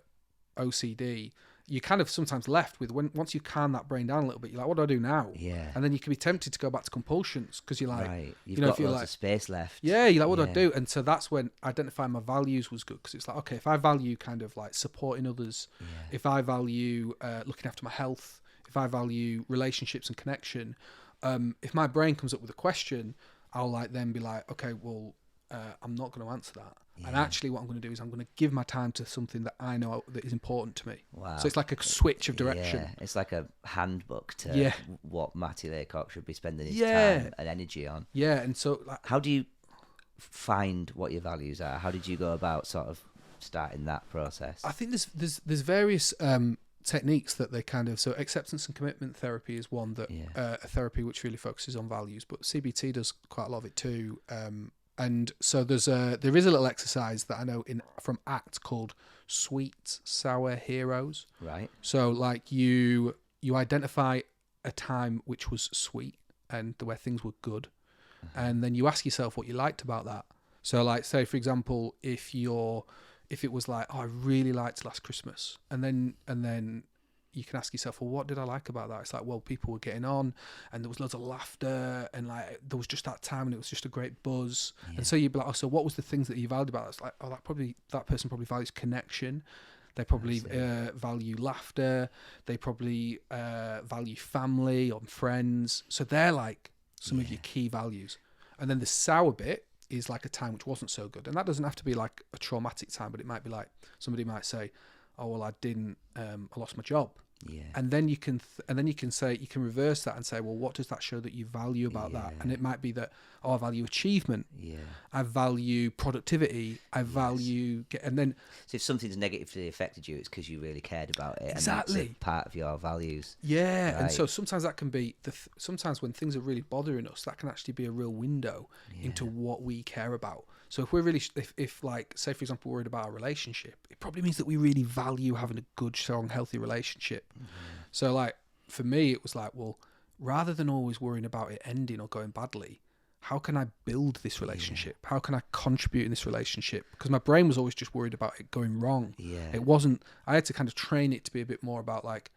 OCD, you kind of sometimes left with once you calm that brain down a little bit, you're like, what do I do now? And then you can be tempted to go back to compulsions, because you're like, you've got lots of space left. You're like, what do I do? And so that's when identifying my values was good, because it's like, okay, if I value kind of like supporting others, if I value looking after my health, if I value relationships and connection, if my brain comes up with a question, I'll like then be like, okay, well, I'm not going to answer that. And actually what I'm going to do is I'm going to give my time to something that I know that is important to me. Wow. So it's like a switch of direction. Yeah, it's like a handbook to what Matty Laycock should be spending his time and energy on. Yeah, and so like, how do you find what your values are? How did you go about sort of starting that process? I think there's various techniques that they kind of, so acceptance and commitment therapy is one that a therapy which really focuses on values, but CBT does quite a lot of it too. And so there is a little exercise that I know from ACT called Sweet Sour Heroes. Right. So like you identify a time which was sweet and where things were good, and then you ask yourself what you liked about that. So like, say for example, if it was like, oh, I really liked last Christmas, and then you can ask yourself, well, what did I like about that? It's like, well, people were getting on, and there was loads of laughter, and like there was just that time, and it was just a great buzz. And so you'd be like, oh, so what was the things that you valued about it? It's like, oh, that person probably values connection. They probably value laughter. They probably value family or friends. So they're like some of your key values. And then the sour bit is like a time which wasn't so good, and that doesn't have to be like a traumatic time, but it might be like somebody might say, oh, well, I lost my job. Yeah. And then you can say, you can reverse that and say, well, what does that show that you value about that? And it might be that, I value achievement. Yeah. I value productivity. I value, and then. So if something's negatively affected you, it's because you really cared about it. Exactly. And it's a part of your values. Yeah. Right. And so sometimes that can be, sometimes when things are really bothering us, that can actually be a real window into what we care about. So if we're really, if like, say for example, worried about our relationship, it probably means that we really value having a good, strong, healthy relationship. So like, for me, it was like, well, rather than always worrying about it ending or going badly, how can I build this relationship? How can I contribute in this relationship? Because my brain was always just worried about it going wrong. Yeah. It wasn't, I had to kind of train it to be a bit more about like,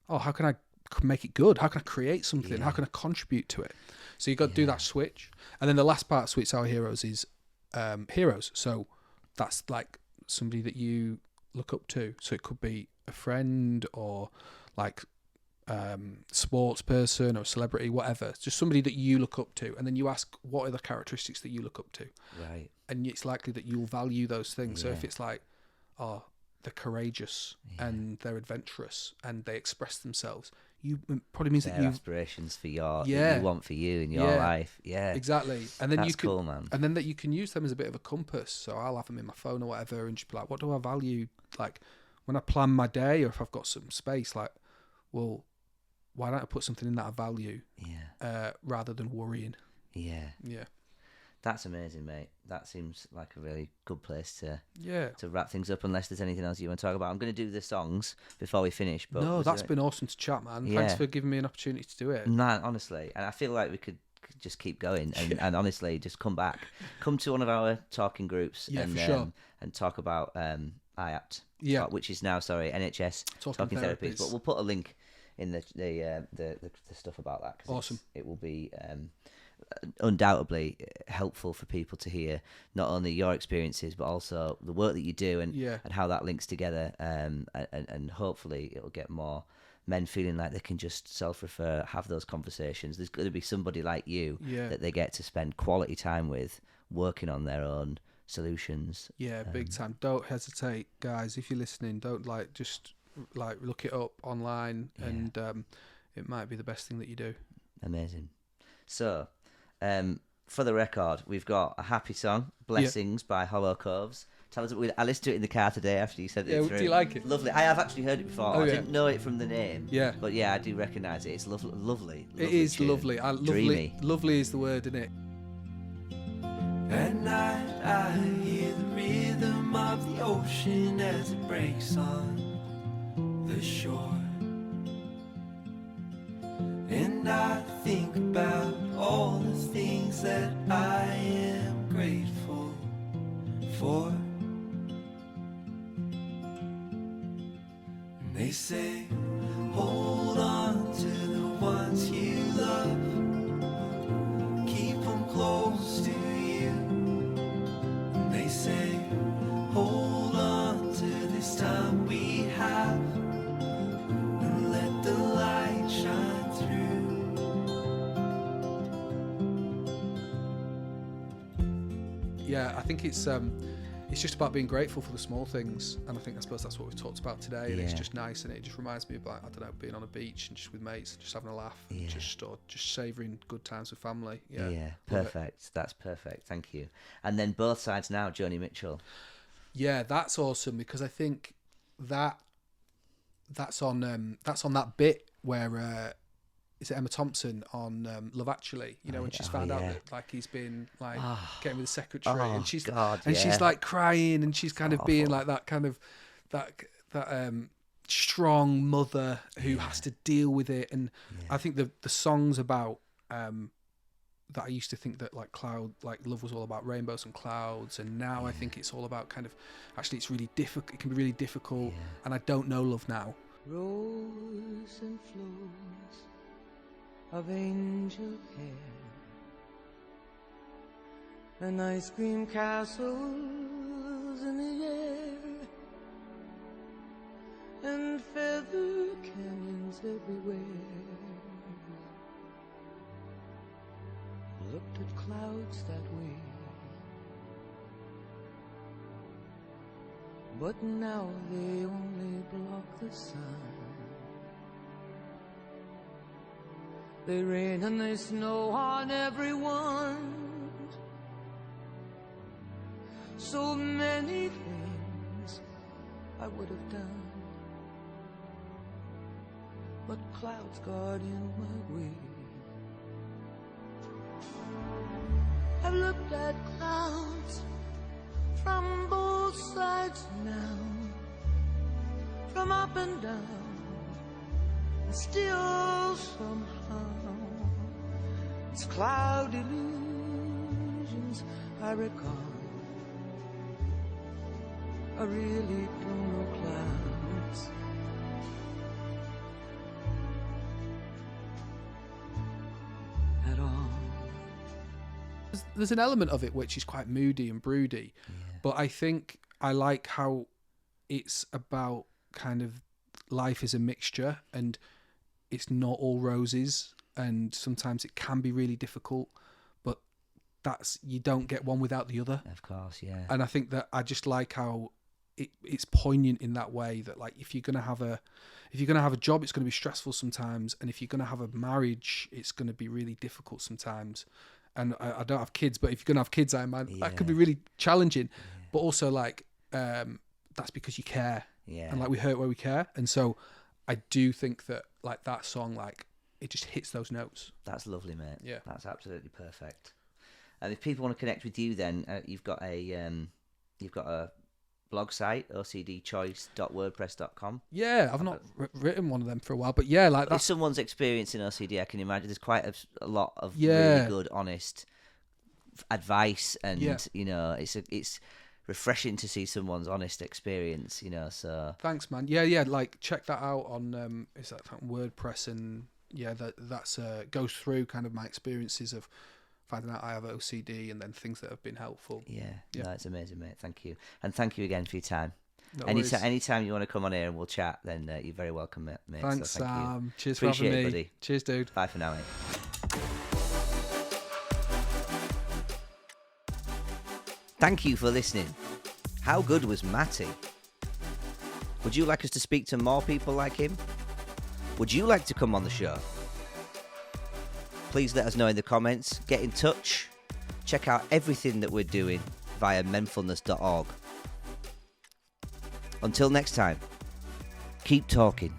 oh, how can I make it good? How can I create something? How can I contribute to it? So you got to do that switch. And then the last part of Switch Our Heroes is heroes. So that's like somebody that you look up to. So it could be a friend or like sports person or celebrity, whatever. It's just somebody that you look up to, and then you ask, what are the characteristics that you look up to? Right. And it's likely that you'll value those things. So if it's like, oh, they're courageous and they're adventurous and they express themselves, you probably means Their that you aspirations for your that you want for you in your life. Yeah, exactly. And then that's you can, cool, man. and then that you can use them as a bit of a compass. So I'll have them in my phone or whatever, and just be like, what do I value? Like when I plan my day, or if I've got some space, like, well, why don't I put something in that I value? Rather than worrying. Yeah. That's amazing, mate. That seems like a really good place to wrap things up, unless there's anything else you want to talk about. I'm going to do the songs before we finish. But no, that's been awesome to chat, man. Thanks for giving me an opportunity to do it. Man, honestly. And I feel like we could just keep going and honestly, just come back. Come to one of our talking groups and talk about IAPT, which is now, NHS Talking Therapies. But we'll put a link in the stuff about that. 'Cause awesome. It will be... undoubtedly helpful for people to hear not only your experiences but also the work that you do and how that links together, and hopefully it'll get more men feeling like they can just self-refer, have those conversations. There's going to be somebody like you that they get to spend quality time with, working on their own solutions. Big time. Don't hesitate, guys. If you're listening, don't just look it up online, and it might be the best thing that you do. Amazing. So for the record, we've got a happy song, Blessings by Hollow Coves. Tell us, I listened to it in the car today after you said it through. Do you like it? Lovely. I have actually heard it before. I didn't know it from the name. Yeah. But I do recognise it. It's lovely. It is tune. lovely. Dreamy. Lovely is the word, isn't it? At night I hear the rhythm of the ocean as it breaks on the shore. And I think about all the things that I am grateful for. And they say, hold on to the ones you love. Keep them close to you. And they say, hold on to this time we have. And let the light shine through. Yeah, I think it's just about being grateful for the small things, and I suppose that's what we've talked about today. And it's just nice, and it just reminds me of, like, I don't know, being on a beach and just with mates, just having a laugh, and just savouring good times with family. Yeah, perfect. That's perfect. Thank you. And then Both Sides Now, Joni Mitchell. Yeah, that's awesome, because I think that's on that bit where is it Emma Thompson on Love Actually? You know, when she's found out that, like, he's been like getting with the secretary, and she's she's like crying, and she's kind of being like that kind of that strong mother who has to deal with it. And I think the songs about that I used to think that like love was all about rainbows and clouds, and now I think it's all about kind of actually it's really difficult. It can be really difficult, and I don't know love now. Rose and flows of angel hair and ice cream castles in the air and feather canyons everywhere. Looked at clouds that way, but now they only block the sun. They rain and they snow on everyone. So many things I would have done, but clouds got in my way. I've looked at clouds from both sides now, from up and down, and still somehow it's cloud illusions I recall. I really don't know clouds. At all. There's an element of it which is quite moody and broody, but I think I like how it's about kind of life is a mixture and it's not all roses, and sometimes it can be really difficult, but that's, you don't get one without the other. Of course, yeah. And I think that I just like how it's poignant in that way, that like if you're gonna have a job, it's going to be stressful sometimes, and if you're going to have a marriage, it's going to be really difficult sometimes. And I don't have kids, but if you're going to have kids, I imagine that could be really challenging. But also like that's because you care, and like we hurt where we care. And so I do think that like that song, like it just hits those notes. That's lovely, mate. Yeah, that's absolutely perfect. And if people want to connect with you, then you've got a blog site, ocdchoice.wordpress.com. Yeah, I've not written one of them for a while, but yeah, like if someone's experiencing OCD, I can imagine there's quite a lot of really good, honest advice, and you know, it's refreshing to see someone's honest experience, you know. So thanks, man. Yeah, like check that out on is that WordPress, and that's goes through kind of my experiences of finding out I have OCD and then things that have been helpful. Yeah. No, it's amazing, mate. Thank you. And thank you again for your time. No anytime you want to come on here and we'll chat, then you're very welcome, mate. Thanks, so thank you. Cheers Appreciate for having me. Buddy. Cheers, dude. Bye for now, mate. Thank you for listening. How good was Matty? Would you like us to speak to more people like him? Would you like to come on the show? Please let us know in the comments. Get in touch. Check out everything that we're doing via menfulness.org. Until next time, keep talking.